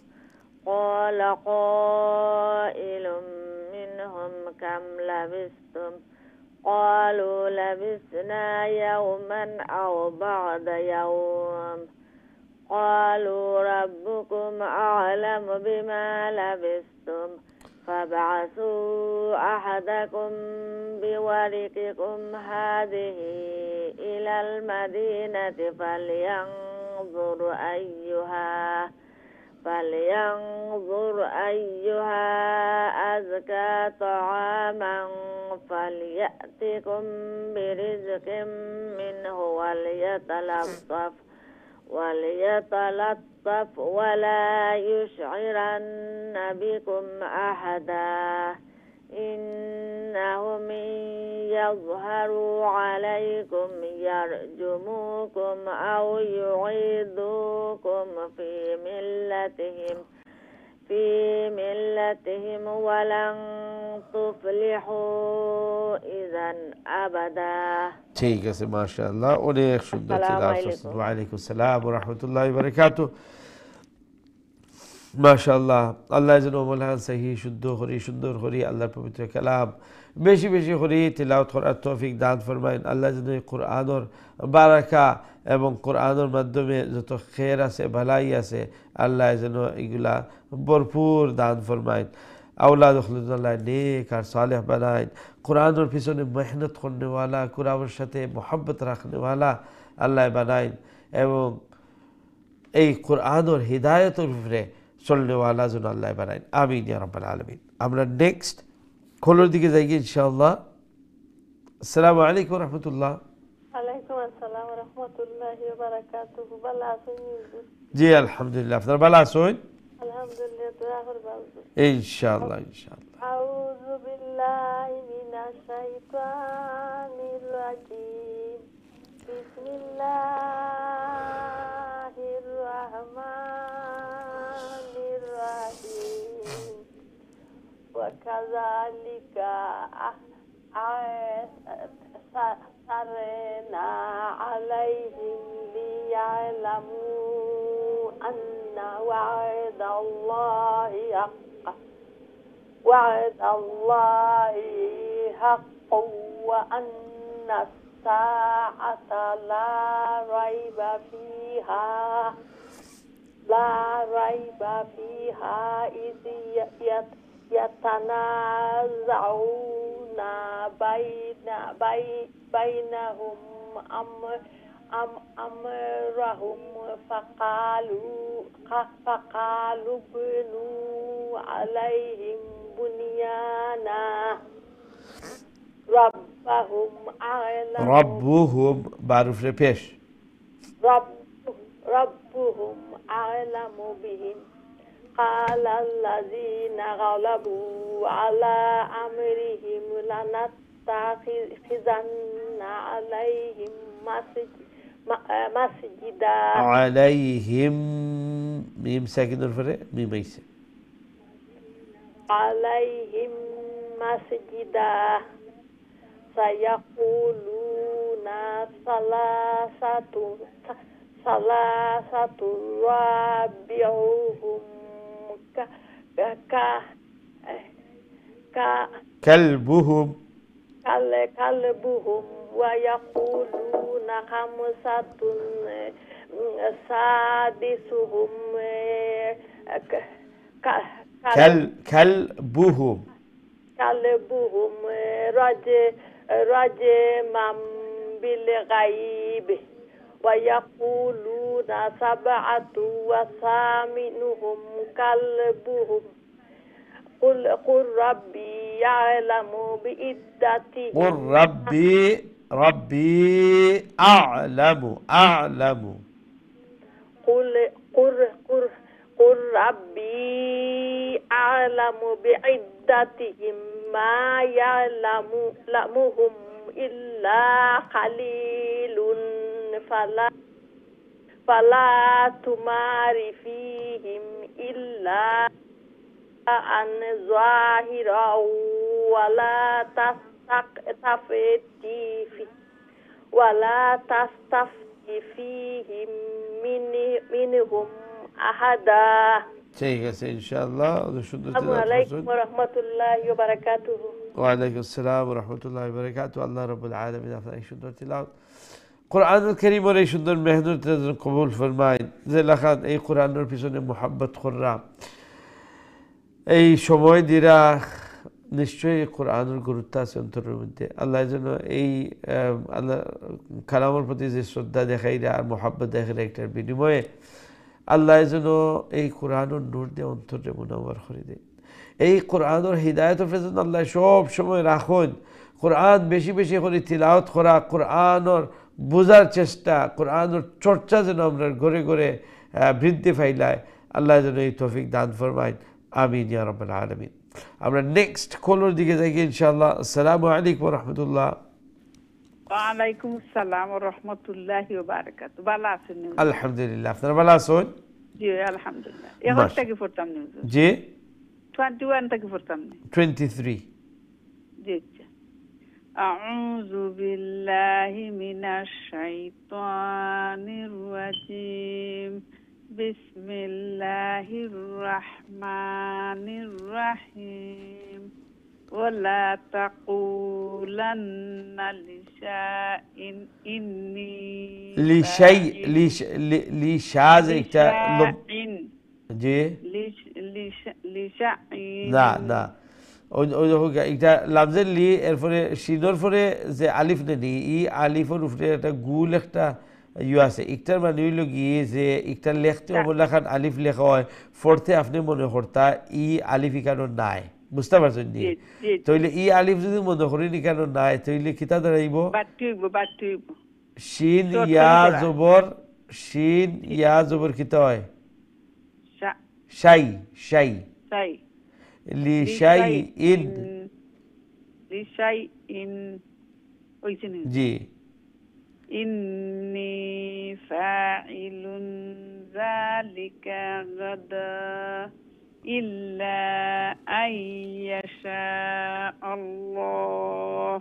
قال قائل منهم كم لبثتم قالوا لبثنا يوما أو بعض يوم قالوا ربكم أعلم بما لبثتم فابعثوا أحدكم بورقكم هذه إلى المدينة فلينظر أيها أزكى طعاما فليأتكم برزق منه وليتلطف ولا يشعرن بكم أحدا إنهم إن يظهروا عليكم يرجموكم أو يعيدوكم في ملتهم ولن تفلحوا إذا أبدا। ঠিক আছে, মাশাআল্লাহ, অনেক সুন্দর ছিল। ওয়া আলাইকুম আসসালাম ওয়া রাহমাতুল্লাহি ওয়া বারাকাতুহু। মাশাআল্লাহ আল্লাহ যেন আমল সহি শুদ্ধ করি সুন্দর করি আল্লাহর পবিত্র কালাম বেশি বেশি করি তিলাওয়াত করার তৌফিক দান ফরমাইন আল্লাহ যেন এই কোরআনের বারাকা এবং কোরআনের মাধ্যমে যত খের আছে ভালাই আছে আল্লাহ যেন এগুলা ভরপুর দান ফরমাইন আওলাদ খুলুল্লাহ নেক আর সালেহ বানাইন কোরআনের পিছনে মেহনত করনেওয়ালা কোরআনের সাথে মোহাব্বত রাখনেওয়ালা আল্লাহ বানাইন এবং এই কোরআনের হিদায়তের উপরে চলনেওয়ালা যেন আল্লাহ বানাইন আমিন ইয়া রাব্বাল আলামিন আমরা নেক্সট খোলোর দিকে যাই ইনশাআল্লাহ আসসালামু আলাইকুম রহমতুল্লাহ ওয়ালাইকুম আসসালাম ওয়া রাহমাতুল্লাহি ওয়া বারাকাতুহু ভালো আছেন জি আলহামদুলিল্লাহ আপনারা ভালো আছেন আলহামদুলিল্লাহ দোয়া করবেন ইনশাআল্লাহ ইনশাআল্লাহ আউযু বিল্লাহি মিনাশ শাইতানির রাজিম বিসমিল্লাহির রাহমানির রাহিম ওয়া কাযালিকা سرنا عليهم ليعلموا أن وعد الله حق وأن الساعة لا ريب فيها إذ يتنازعون بينهم أمرهم فقالوا ابنوا عليهم بنيانا ربهم بعرف ريبيش ربهم أعلم بهم قال الذين غلبوا على أمرهم لنتخذن عليهم مسجدا عليهم ميم ساكن الفرق ميم ايسا عليهم مسجدا سيقولون ثلاثة رابعهم كلبهم ويقولون خمسة سادسهم كلبهم رجما بالغيب ويقولون سبعة وثامنهم كلبهم قل ربي يعلم بعدتهم قل ربي أعلم قل ربي أعلم بعدتهم ما يعلمهم إلا قليل فلا تمار فيهم إلا أن ظاهرا ولا تستفت فيهم منهم أحدا ঠিক আছে ইনশাআল্লাহ আসসালামু আলাইকুম ওয়া রাহমাতুল্লাহি ওয়া বারাকাতুহু ওয়ালাইকুম আসসালাম ওয়া রাহমাতুল্লাহি ওয়া বারাকাতুহু আল্লাহ রাব্বুল আলামিন আপনার এই সুন্দর তিলাওয়াত কোরআনুল কারীমের এই সুন্দর মেহনত কবুল ফরমাইন যে লেখান এই কোরআনের পিছনে মোহাব্বত কররা এই সময় দিরা নিশ্চয়ই কোরআনের গুরুত্ব আছে অন্তরের মধ্যে আল্লাহ যেন এই আল্লাহ কালামের প্রতি যে শ্রদ্ধা দেখাইরা আর মোহাব্বত দেখাইরা একটার বিনিময়ে আল্লাহ যেন এই কোরআনের নূর দিয়ে অন্তরে মুনাওয়ার করে দেয় এই কোরআনের হিদায়তের জন্য আল্লাহ সব সময় রাখুন কোরআন বেশি বেশি করে তিলাওয়াত করা কোরআনের বোঝার চেষ্টা কোরআনের চর্চা যেন আমরা ঘরে ঘরে বৃদ্ধি পাইলায় আল্লাহ যেন এই তৌফিক দান ফরমাইন আমিন ইয়া রাব্বাল আলামিন আমরা নেক্সট কলের দিকে যাই ইনশাআল্লাহ আসসালামু আলাইকুম ওয়া রাহমাতুল্লাহ ওয়ালাইকুম আসসালাম ওয়া রাহমাতুল্লাহি ওয়া বারাকাতুহু ভালো আছেন আলহামদুলিল্লাহ আপনারা ভালো আছেন জি আলহামদুলিল্লাহ এখন থেকে পড়তাম নিউজ জি 21 থেকে পড়তাম 23 জি আউযু বিল্লাহি মিনাশ শাইতানির রাজিম বিসমিল্লাহির রহমানির রহিম ওয়ালা তাকুলান্না লিশাইন ইন্নী লিশাই লিশাজ একটা জি লিশাইন না না ওই এটা লাফজের লি এরপরে শিনোর পরে যে আলিফ নেনি ই আলিফের উপরে একটা গুল একটা ইউ আছে একটার মানে হইল গিয়ে যে একটা লেখতে অবলা খান আলিফ লেখা হয় ফোরতে আপনি মনে করতা ই আলিফ ইকানো নাই বুঝতে পারছেন নি তাইলে ই আলিফ যদি মনে করি ইকানো নাই তাইলে কিতা দাঁড়াইব শিন ইয়া জবর কিতা হয় শাই শাই লিশাইইন জি ইন্নী ফাইলুন যালিকা গাদা ইল্লা আইয়াশা আল্লাহ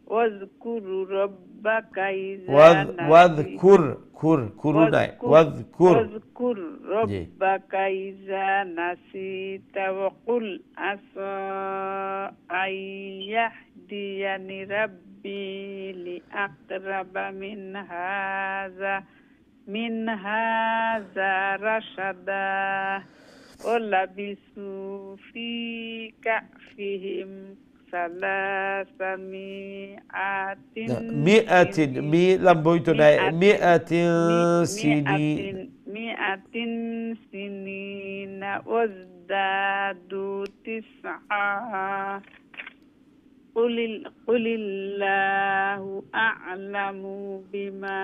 واذكر ربك واذكر ربك إذا نسيت وقل عسى أن يهديني ربي لأقرب من هذا رشدا ولبثوا في كهفهم 300 مئة لمبويتنا 100 سنين 100 سنين وازدادوا 9 قل الله أعلم بما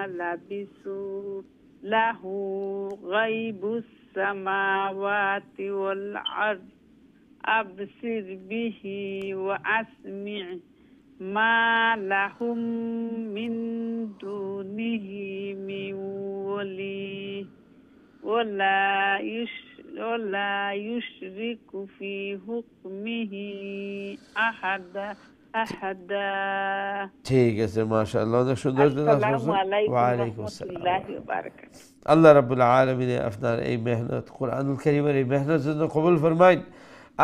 لبثوا له غيب السماوات والأرض أبصر به وأسمع ما لهم من دونه من ولي ولا يشرك في حكمه أحدا ঠিক আছে মাশাআল্লাহ অনেক সুন্দর আসসালামু আলাইকুম ওয়া রাহমাতুল্লাহি ওয়া বারাকাতুহু আল্লাহ রাব্বুল আলামিন আপনার এই মেহনত কোরআনুল কারীমের এই মেহনত জন্য কবুল ফরমাইন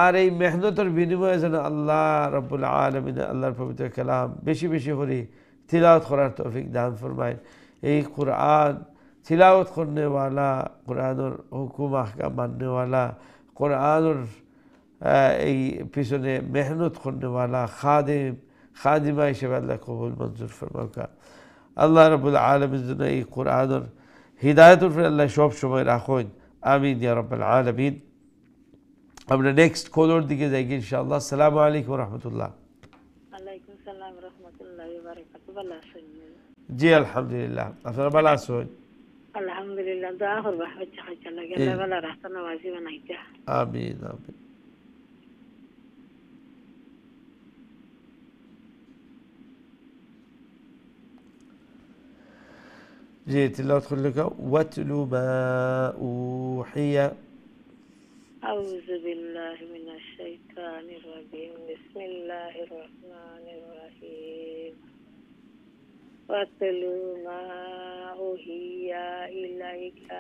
আর এই মেহনতের বিনিময়ে যেন আল্লাহ রাব্বুল আলামিন আল্লাহর পবিত্র কালাম বেশি বেশি করে তিলাওয়াত করার তৌফিক দান ফরমাইন এই কোরআন তিলাওয়াত করনে वाला কোরআনের হুকুম আহকাম মাননে वाला কোরআনের এই পিছনে মেহনত করনে वाला খাদিমা হিসেবে আল্লাহ কবুল মঞ্জুর ফরমাউকা আল্লাহ রাব্বুল আলামিন যেন এই কোরআনের হিদায়াতের উপরে আল্লাহ সব সময় রাখুন আমিন ইয়া রাব্বাল আলামিন আমরা নেক্সট কলর দিকে যাই ইনশাআল্লাহ আসসালামু আলাইকুম রাহমাতুল্লাহ ওয়ালাইকুম সালাম রাহমাতুল্লাহি ওয়া বারাকাতুহু ভালো আছেন জি আলহামদুলিল্লাহ আপনারা ভালো আছেন আলহামদুলিল্লাহ দোয়া করবা বাচ্চা কাচ্চা লাগে আল্লাহ ভালো রাস্তা নওয়াজি বানাইতা আমিন আমিন জি তিলাওয়াত করলেকা ওয়াতলু মা উহিয়া أعوذ بالله من الشيطان الرجيم بسم الله الرحمن الرحيم واتل ما أوحي إليك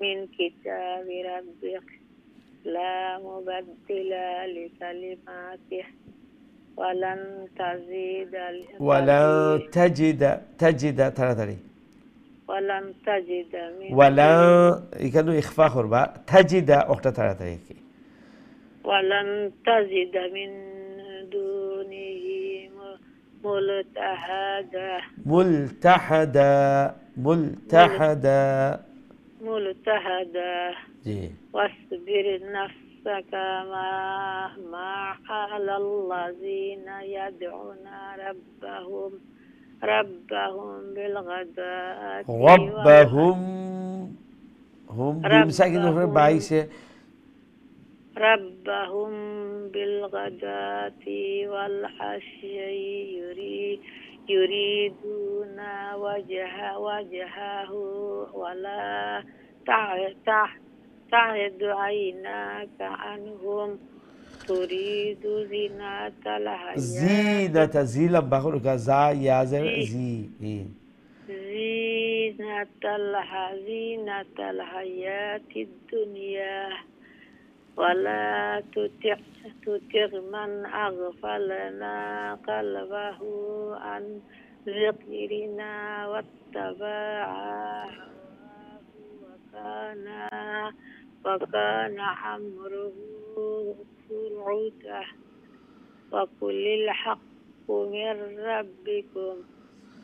من كتاب ربك لا مبدل لكلماته ولن تجد ترى ولن تجد من ولا يكانوا إخفاء خربا تجد أخت ترى ولن تجد من دونه ملتحدا واصبر نفسك مع على الذين يدعون ربهم بالغداة هم بمساكن بايسه ربهم بالغداة والعشي يريدون وجهه ولا تعد عيناك عنهم تريد زينة الحياة زينة بخلق زا يازر زي زينة زينة الحياة الدنيا ولا تطع من أغفلنا قلبه عن ذكرنا واتبع هواه وكان أمره فرعون وقل الحق من ربكم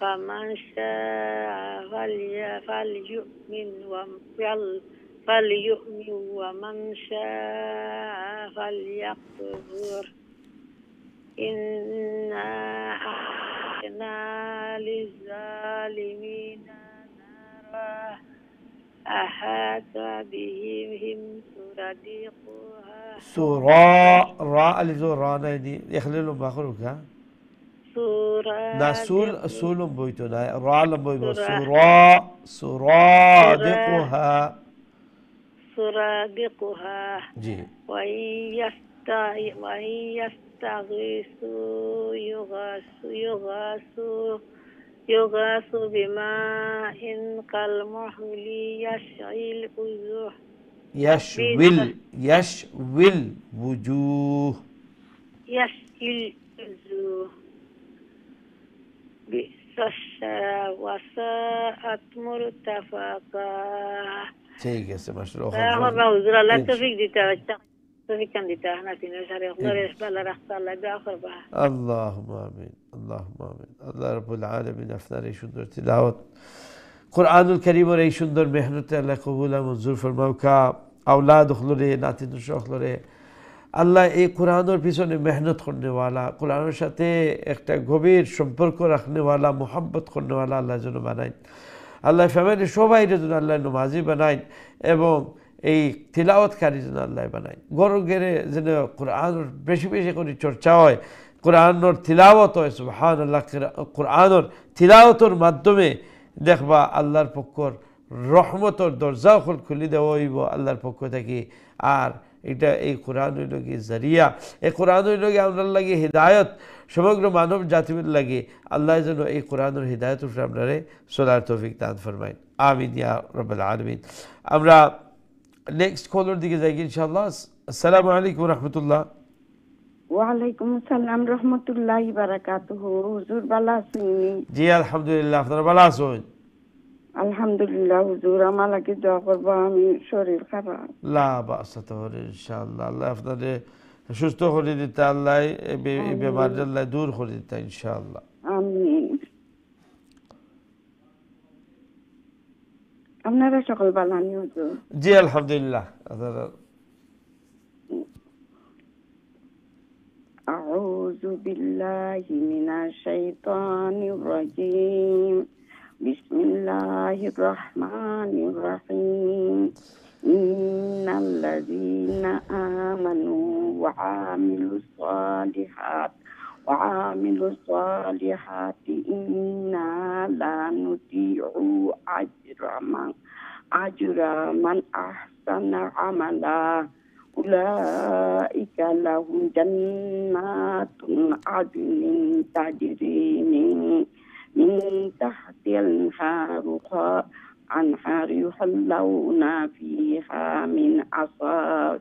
فمن شاء فليؤمن ومن شاء فليكفر إنا أعتدنا للظالمين نارا أحاط بهم سورة راء اللي زور رانا دي يخليهم بخروجها نسول سول بويتنا راء لم بويبو سرادقها جي وإن يستغيثوا يغاثوا بماء كالمهل يشوي الوجوه بئس وساءت مرتفقا ठीक है से माशाल्लाह لا تفيق دي تفيق كان دي تاهنا تنشر يخضر بلا رخص الله بآخر بها اللهم آمين اللهم آمين الله رب العالمين أفنى ريشندر تلاوت قرآن الكريم ريشندر مهنة الله قبولا منظور فرماوكا أولاد خلوري ناتين شو خلوري আল্লাহ এই কোরআনের পিছনে মেহনত করনেওয়ালা কোরআনের সাথে একটা গভীর সম্পর্ক রাখনেওয়ালা মোহাব্বত করনেওয়ালা আল্লাহ যেন বানাইন আল্লাহ ফ্যামিলি সবাই যেন আল্লাহ নমাজি বানাইন এবং এই তিলাওয়াতকারী যেন আল্লাহ বানাইন গরু গেরে যেন কোরআনের বেশি বেশি করে চর্চা হয় কোরআনের তিলাওয়াত হয় সুবহানাল্লাহ কোরআনের তিলাওয়াতের মাধ্যমে দেখবা আল্লাহর পক্ষর রহমতের দরজা খুলে দেওয়া হইব আল্লাহর পক্ষ থেকে আর এটা এই কোরআন হইল কি জারিয়া এই কোরআন হইল কি আপনার লাগে হিদায়ত সমগ্র মানব জাতির লাগে আল্লাহ যেন এই কোরআনের হিদায়ত উপরে আপনারে চলার তৌফিক দান ফরমাইন আমিন ইয়া রাব্বাল আলামিন আমরা নেক্সট কলার দিকে যাই ইনশাআল্লাহ আসসালামু আলাইকুম রাহমাতুল্লাহ ওয়া আলাইকুম আসসালাম রাহমাতুল্লাহি ওয়া বারাকাতুহু হুজুর ভালো আছেন জি আলহামদুলিল্লাহ আপনারা ভালো আছেন আলহামদুলিল্লাহ হুজুর আমার লাগি দোয়া করব আমি শরীর খারাপ লা বাসা তাহলে ইনশাআল্লাহ আল্লাহ আপনাদের সুস্থ করে দিতে আল্লাহ এই বিমার আল্লাহ দূর করে দিতে ইনশাআল্লাহ আমিন আপনারা সকল ভালো আছেন হুজুর জি আলহামদুলিল্লাহ আউযু বিল্লাহি মিনাশ শাইতানির রাজীম বিসমিল্লাহির রহমানির রহিম ইন্নাল্লাযীনা আমানু ওয়া আমিলুস সালিহাতি ইন্না লা নুতিউ আজরা মান আহসানা আমালা أولئك لهم جنات عدن تجري من تحت الأنهار يحلون فيها من أساور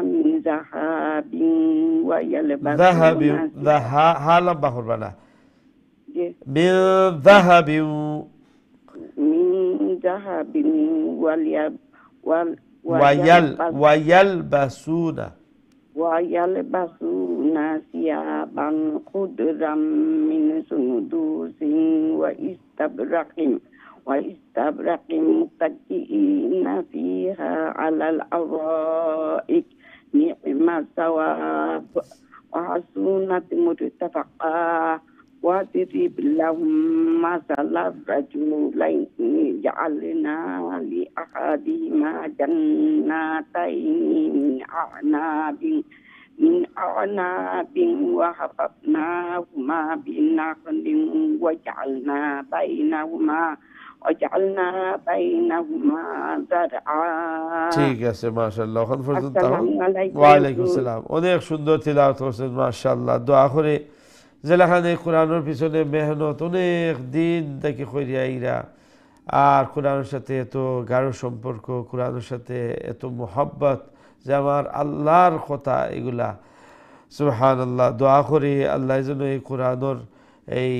من ذهب ويلبسون هلا بخور بنا من ذهب ويلبسون ثيابا خضرا من سندس واستبرق متكئين فيها على الأرائك نعم الثواب وحسنت مرتفقا واضرب لهم مثل الرجلين جعلنا لأحدهما جنتين من أعناب وحفظناهما بنخل وجعلنا بينهما زرعا ঠিক আছে মাশাআল্লাহ এখন পর্যন্ত ওয়া আলাইকুম আসসালাম অনেক সুন্দর তিলাওয়াত করেছেন মাশাআল্লাহ দোয়া করে জেলাখানে কোরআনের পিছনে মেহনত অনেক দিন থেকে করিয়াইরা, আর কোরআনের সাথে এত গাঢ় সম্পর্ক, কোরআনের সাথে এত মোহাব্বত যে আমার আল্লাহর কথা এগুলা, সুবহানাল্লাহ। দোয়া করি আল্লাহ যেন এই কোরআনের এই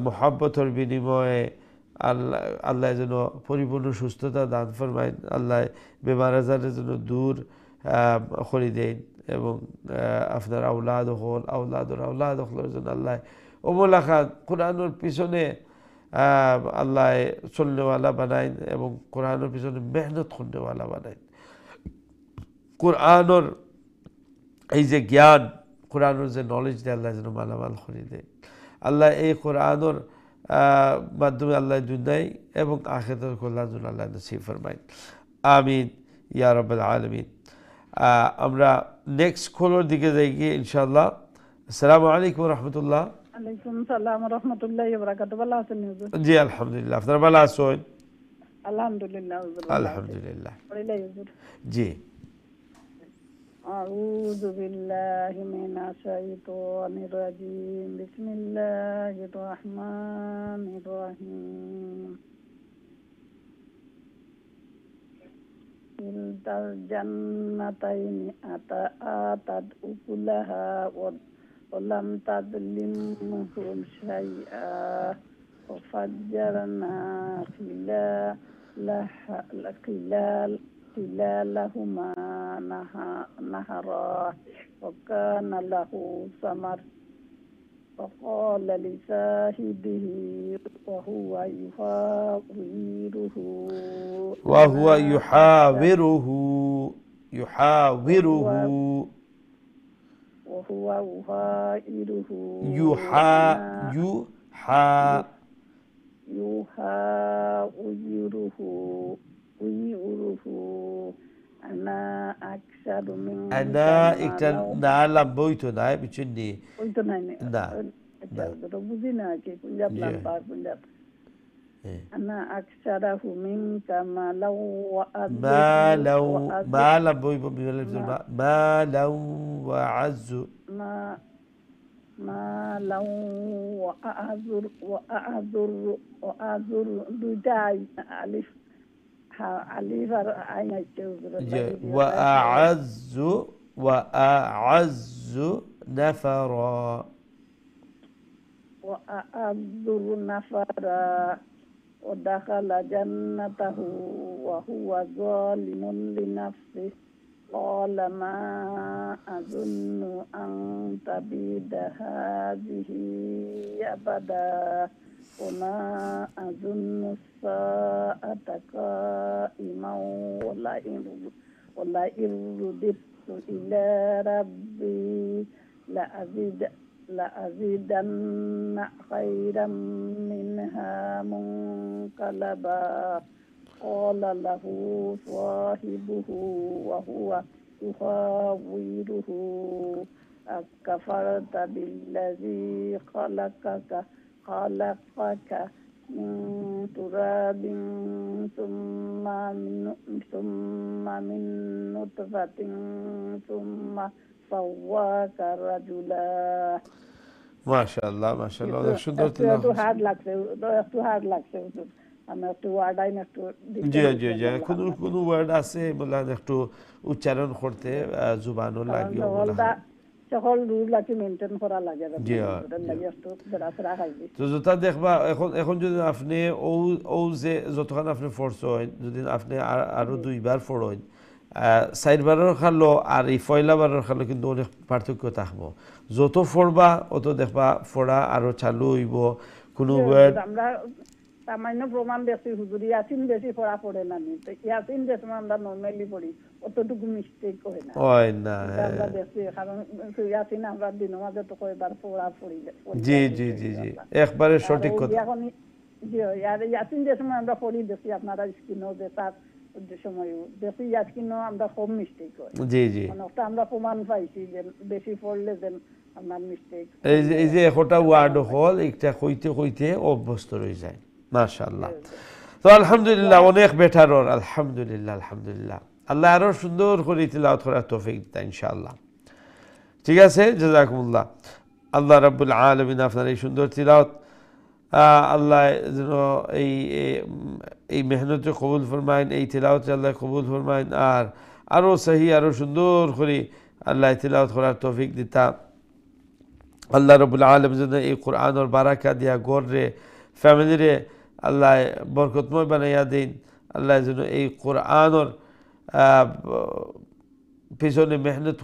মোহাব্বতের বিনিময়ে আল্লাহ যেন পরিপূর্ণ সুস্থতা দান ফরমাইন, আল্লাহ বেমার আজারের জন্য দূর করে দেন, এবং আপনার আউলাদ হল আউলাদ হলের জন্য আল্লাহ ওমলাখাত কোরআনের পিছনে আল্লাহ চলনেওয়ালা বানাইন, এবং কোরআনের পিছনে মেহনত করনেওয়ালা বানাইন। কোরআনের এই যে জ্ঞান, কোরআনের যে নলেজ দিয়ে আল্লাহ যেন মালামাল করে দেয়। আল্লাহ এই কোরআনের মাধ্যমে আল্লাহ দুনিয়ায় এবং আখিরাতের কল্যাণ যেন আল্লাহ নসিব ফরমাইন। আমিন ইয়া রাব্বাল আলামিন। আমরা নেক্সট কলের দিকে যাই গিয়ে ইনশাআল্লাহ। আসসালামু আলাইকুম রহমতুল্লাহ। ওয়ালাইকুম সালাম ওয়া রাহমাতুল্লাহি ওয়া বারাকাতুহু। ভালো আছেন হুজুর? জি আলহামদুলিল্লাহ, আপনারা ভালো আছেন? আলহামদুলিল্লাহ হুজুর। আলহামদুলিল্লাহ। পড়িলাই হুজুর। জি। আউযু বিল্লাহি মিনাশ শাইতানির রাজিম। বিসমিল্লাহির রহমানির রহিম। কিলতাল জান্নাতাইনি আতাত উকুলাহা ওয়া লাম তাযলিম মিনহু শাইআ ওয়া ফাজ্জারনা খিলালাহুমা নাহারা ওয়া কানা লাহু সামার فقال لصاحبه وهو يحاوره أنا أكثر منك একটা না লাম্বইতো না বিচুন্নি ওইতো নাই না এটা বুঝি না কি পুঞ্জাব লাম্বা পুঞ্জাব أنا أكثره منك مالا وأعز দুইটা আলিফ আলিফ আর আইন আছে وأعز نفرا ودخل جنته وهو ظالم لنفسه قال ما أظن أن تبيد هذه أبدا وما أظن الساعة قائما ولئن رددت إلى ربي لأزيدن خيرا منها منقلبا قال له صاحبه وهو يحاوره أكفرت بالذي خلقك من تراب ثم من نطفة ثم سواك رجلا মাশাআল্লাহ মাশাআল্লাহ অনেক সুন্দর তেলাওয়াত। একটু হার্ড লাগছে আমি একটু ওয়ার্ড আইন একটু জি জি জি কোন ওয়ার্ড আছে বলে একটু উচ্চারণ করতে জুবানও লাগে সকল রুল লাগে মেইনটেইন করা লাগে জি একটু বেড়াছড়া খাইবি তো যেটা দেখবা এখন যদি আপনি ও যে যতক্ষণ আপনি পড়ছেন যদি আপনি আরো দুইবার পড়েন চারবারের খালো আর এই পয়লাবারের খালো কিন্তু অনেক পার্থক্য থাকবো। যত পড়বা অত দেখবা পড়া আরো চালু হইব। কোনো ওয়ার্ড আমরা সামান্য প্রমাণ বেশি হুজুর ইয়াসিন বেশি পড়া পড়ে না নি তো ইয়াসিন যে সময় আমরা নরমালি পড়ি অতটুকু মিস্টেক হয় না হয় না আমরা বেশি কারণ ইয়াসিন আমরা দিন মাঝে তো কয়বার পড়া পড়ি জি জি জি জি একবারে সঠিক কথা। এখন জি ইয়াসিন যে সময় আমরা পড়ি বেশি আপনারা স্ক্রিনও যে তার সময় বেশি ইয়াসিনও আমরা কম মিস্টেক হয় জি জি অনেকটা আমরা প্রমাণ পাইছি যে বেশি পড়লে যে আপনার মিস্টেক এই যে একটা ওয়ার্ড হল একটা কইতে অভ্যস্ত রয়ে যায়। মাশাআল্লাহ। তো আলহামদুলিল্লাহ অনেক বেটার আলহামদুলিল্লাহ আলহামদুলিল্লাহ। আল্লাহ আরো সুন্দর করে তিলাওয়াত করার তৌফিক দেয় ইনশাআল্লাহ। ঠিক আছে, জাযাকুমুল্লাহ। আল্লাহ রাব্বুল আলামিন আপনার এই সুন্দর তিলাওয়াত আল্লাহ যেন এই এই মেহনত কবুল ফরমাইন, এই তিলাওয়াত আল্লাহ কবুল ফরমাইন, আর আরও সহি আরও সুন্দর করে আল্লাহ তিলাওয়াত করার তৌফিক দিতা। আল্লাহ রাব্বুল আলামিন যেন এই কোরআনের বারাকা দিয়া গড়রে ফ্যামিলিরে আল্লাহ বরকতময় বানাইয়া দিন। আল্লাহ যেন এই কোরআনের পিছনে মেহনত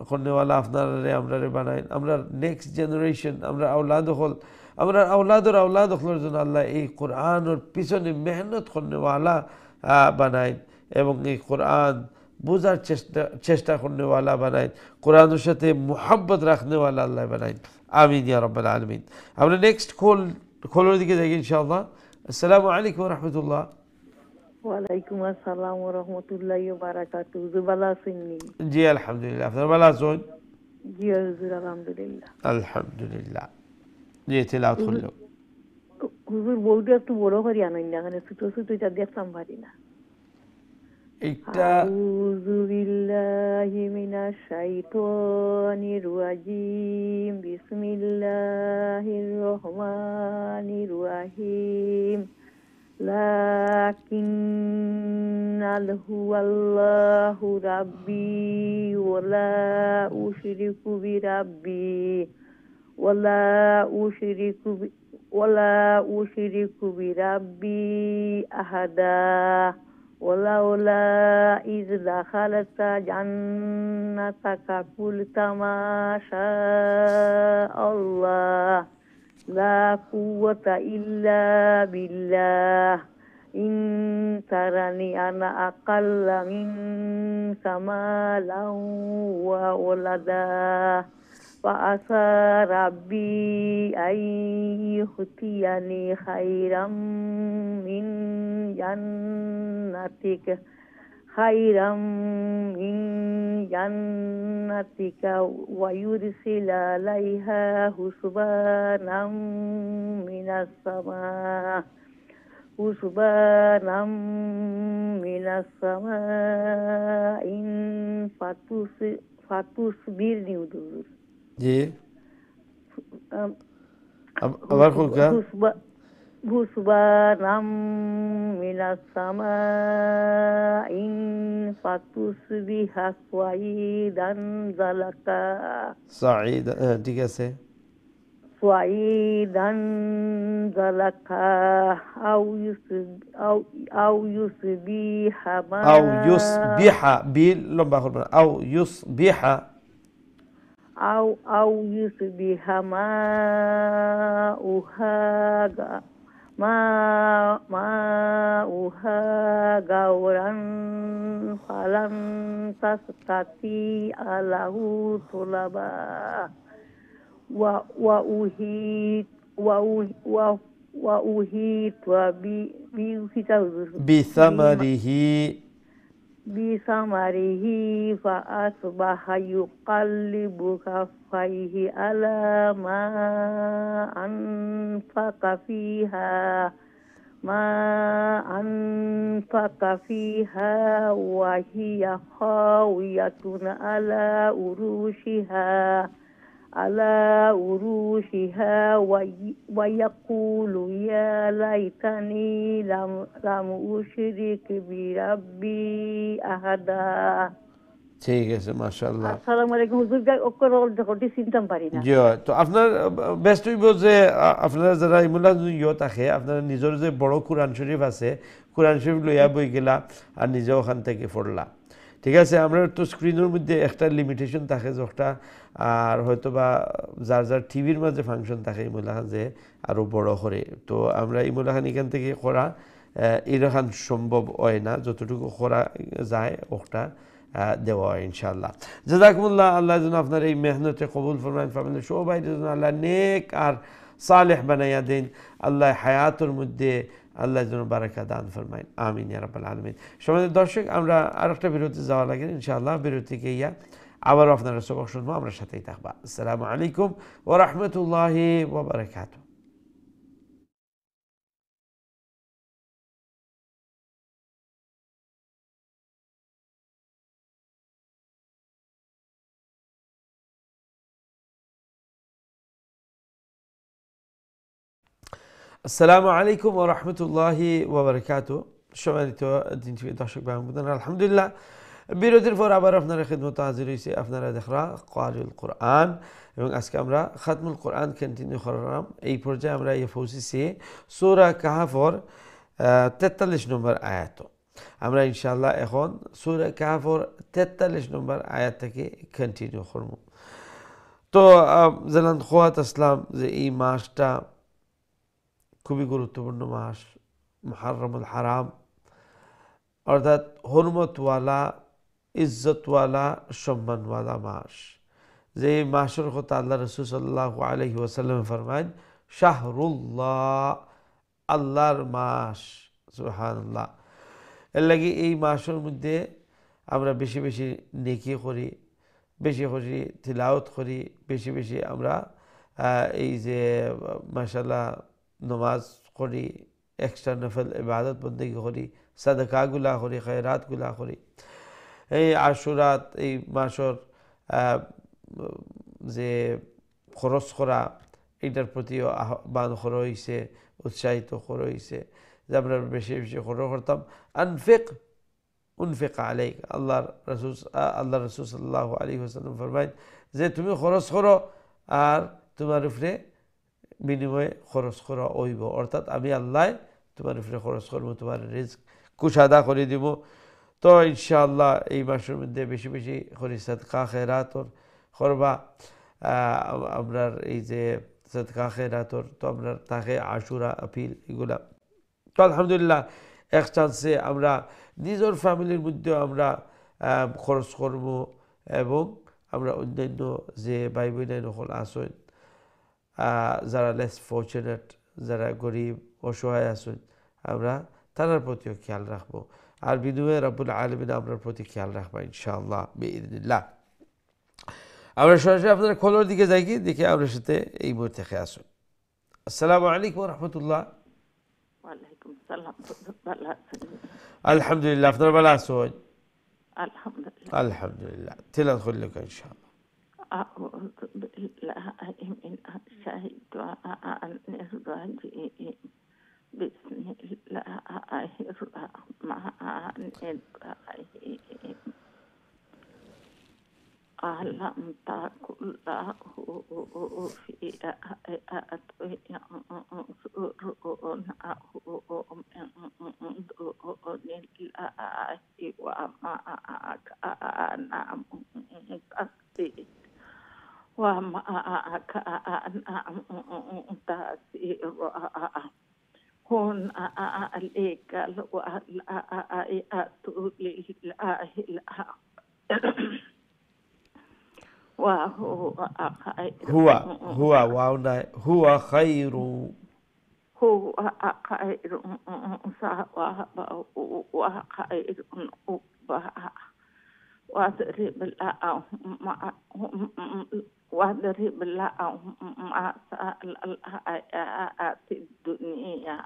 করনেওয়ালা আপনারা আমরা বানাইন। আমরা নেক্সট জেনারেশন, আমরা আওলাদ হল, আমরা আওলাদর আওলাদ হলের জন্য আল্লাহ এই কোরআনের পিছনে মেহনত করনেওয়ালা বানাইন এবং এই কোরআন বোঝার চেষ্টা করনেওয়ালা বানাইন, কোরআনের সাথে মোহাব্বত রাখনেওয়ালা আল্লাহ বানাইন। আমিন ইয়া রাব্বাল আলামিন। আমরা নেক্সট খোলের দিকে যাই ইনশাআল্লাহ। আসসালামু আলাইকুম ওয়া রাহমাতুল্লাহ। ওয়ালাইকুম আসসালাম ওয়া রাহমাতুল্লাহি ওয়া বারাকাতুহু। হুজুর ভালো আছেন নি? জি আলহামদুলিল্লাহ। আপনারা ভালো আছেন? জি হুজুর আলহামদুলিল্লাহ। আলহামদুলিল্লাহ। জি তিলাওয়াত করলো। হুজুর বউটা একটু বড় করে আনেন না, এখানে ছোট ছোট এটা দেখতাম পারি না। এটা আউযু বিল্লাহি মিনাশ শাইতানির রাজিম। বিসমিল্লাহির রহমানির রহিম। লাকিন্নাল হুয়াল্লাহু রাব্বি ওয়ালা উশরিকু বিরাব্বি ওয়ালা উশরিকু বিরাব্বি আহাদা ওয়ালাউলা ইয দাখালতা জান্নাতাকা কুলতা মা শাআল্লাহ লা কুওয়াতা ইল্লা বিল্লাহ ইন তারানি আনা আকাল্লা মিনকা মালান ওয়া ওয়ালাদা fa asa rabbi ay yuhtiyani khairam min jannatika wa yursila alaiha husbanan minas sama in fatus bir niudur. জি আবার কোনটা? Husbanam minas sama'in fatusbiha swa'idan zalaka Saeed, ঠিক আছে। swa'idan zalaka au yusbiha ma আও ইউসবিহা, বিল লম্বা করবেন, আও ইউসবিহা au yusbiha ma'uha gauran falan tastati alahu tulaba wa uhit বিসামারিহি bisamarihi fa asbaha yuqallibu kaffaihi ala ma anfaqa fiha wa hiya khawiyatun ala urushiha wa yaqulu ya laitani lam ushrik bi rabbi ahada. ঠিক আছে, মাশাআল্লাহ। আসসালামু আলাইকুম হুজুর, গায় অক্ষর যখনই চিনতাম পারি না। জি, তো আপনার বেস্ট হইব যে আপনারা যারা ইমুল্লাহ ইয় থাকে, আপনারা নিজের যে বড় কোরআন শরীফ আছে, কোরআন শরীফ লইয়া বই গেলা আর নিজে ওখান থেকে পড়লা। ঠিক আছে, আমরা তো স্ক্রিনের মধ্যে একটা লিমিটেশন থাকে যেটা, আর হয়তো বা যার যার টিভির মাঝে ফাংশন থাকে ইমুল্লাহান যে আরও বড় করে, তো আমরা ইমুল্লাহান এখান থেকে করা এরকম সম্ভব হয় না, যতটুকু করা যায় ওটা দেওয়া হয় ইনশাআল্লাহ। জাযাকুমুল্লাহ। আল্লাহ যেন আপনার এই মেহনতে কবুল ফরমাইন, ফ্যামিলি সবাই যেন আল্লাহ নেক আর সালেহ বানাইয়া দেন, আল্লাহ হায়াতের মধ্যে আল্লাহ যেন বারাকা দান ফরমাইন। আমিন ইয়া রাব্বাল আলামিন। সম্মানিত দর্শক, আমরা আরেকটা বিরতি যাওয়া লাগে ইনশাআল্লাহ। বিরতি গিয়া আবারও আপনারা সবক শুনবো, আমরা সাথেই থাকবা। আসসালামু আলাইকুম ওয়া রাহমাতুল্লাহি ওয়া বারাকাতুহু। আসসালামু আলাইকুম ওয়া রাহমাতুল্লাহি ওয়া বারাকাতুহু। সম্মানিত দিনপ্রিয় দর্শক ভাই বোনেরা, আলহামদুলিল্লাহ বিরতির পর আবার আপনারা খিদমতে হাজির হয়েছি। আপনারা দেখরা ক্বারিউল কোরআন এবং আজকে আমরা খাতমুল কোরআন কন্টিনিউ করলাম। এই পর্যায়ে আমরা পৌঁছেছি সূরা কাহফর 43 নম্বর আয়াত। আমরা ইনশাআল্লাহ এখন সূরা কাহফর 43 নম্বর আয়াত থেকে কন্টিনিউ করব। তো জানান খোয়াত আসলাম যে এই মাসটা খুবই গুরুত্বপূর্ণ মাস, মুহররমুল হারাম, অর্থাৎ হরমতওয়ালা, ইজ্জতওয়ালা, সম্মানওয়ালা মাস। যে মাসের কথা আল্লাহ রাসূল সাল্লাল্লাহু আলাইহি ওয়াসাল্লাম ফরমায়, শাহরুল্লাহ, আল্লাহর মাস। সুবহানাল্লাহ। এর লাগি এই মাসের মধ্যে আমরা বেশি বেশি নেকি করি, বেশি বেশি তিলাওয়াত করি, বেশি বেশি আমরা এই যে মাশাআল্লাহ নমাজ করি, এক্সট্রা নফল ইবাদত বন্দেগি করি, সাদাকাগুলা করি, খয়রাতগুলা করি। এই আশুরাত, এই মাসের যে খরচ করা, এইটার প্রতিও আহ্বান করা হয়েছে, উৎসাহিত করা হয়েছে যে আমরা বেশি বেশি খরচ করতাম। উনফিক আলাইক, আল্লাহ রাসূল সাল্লাল্লাহু আলাইহি ওয়াসাল্লাম ফরমায় যে তুমি খরচ করো আর তোমার উপরে বিনিময়ে খরচ করা হইব, অর্থাৎ আমি আল্লাহ তোমার উপরে খরচ করবো, তোমার রিজক কুশাদা করে দিব। তো ইনশাআল্লাহ এই মাসের মধ্যে বেশি বেশি করি সাদকা খেরাতর করবা। আমরা এই যে সাদকা খেরাতর, তো আমরা তাকে আশুরা, আপিল, এগুলা তো আলহামদুলিল্লাহ এক চান্সে আমরা নিজের ফ্যামিলির মধ্যেও আমরা খরচ করব এবং আমরা অন্যান্য যে ভাই বোনের সকল আসেন যারা লেস ফর্চুনেট, যারা গরিব অসহায় আছেন, আমরা তাদের প্রতিও খেয়াল রাখবো। আর বিনিময়ে রব্বুল আলামিন আপনার প্রতি খেয়াল রাখবো ইনশাআল্লাহ বিইذনিল্লাহ। আমরা সরাসরি আপনাদের খোলার দিকে যাই, কি দেখে আপনার সাথে এই মুহূর্তে খেয়ে আসুন। আসসালামু আলাইকুম রহমতুল্লাহ। ওয়ালাইকুম সালাম। ভালো আছেন? আলহামদুলিল্লাহ, আপনার ভালো আছেন? আলহামদুলিল্লাহ। আলহামদুলিল্লাহ, তিলাওয়াত করলেন ইনশাআল্লাহ। أعوذ بالله من الشيطان الرجيم. بسم الله الرحمن الرحيم. ألم تكن له في آيات ينصرونه من دون الله وما كان منتصرا وما كان منتصرا. هنالك الولايات لله الحق وهو خير هو هو خير ثوابا وخير عقبا. واضرب لهم مثل الحياة الدنيا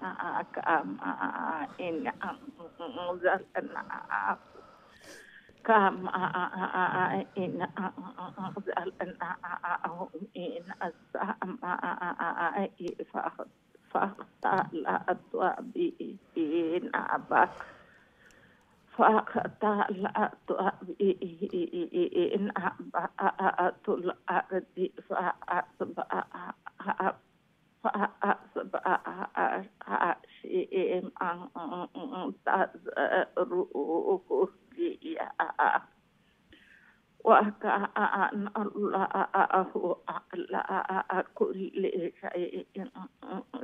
كماء أنزلناه من السماء فاختلط به نبات فاختلط به نبات الأرض فأصبح هشيما تذروه الرياح وكان الله على كل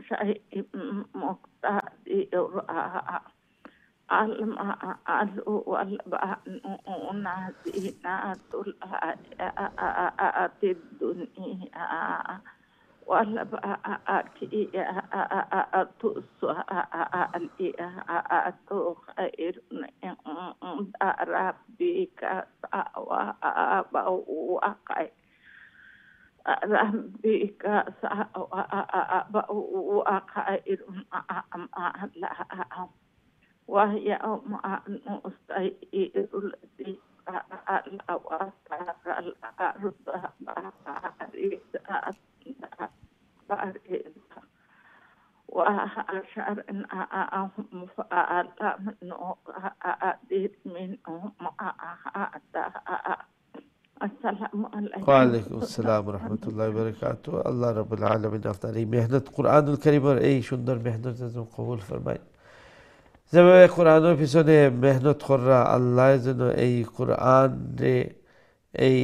شيء مقتدرا. المال والبنون زينة الحياة الدنيا والباقيات الصالحات خير عند ربك ثوابا وخير ربك ثوابا وخير أملا. ويوم نسير الجبال وترى الأرض بارزة وأشعر أن السلام عليكم. وعليكم السلام ورحمة الله وبركاته. الله رب العالمين আপনার এই মেহনত কোরআনুল কারীমের এই সুন্দর মেহনত যেন কবুল ফরমায়। যেভাবে কোরআনের পিছনে মেহনত করা, আল্লাহ যেন এই কোরআন রে এই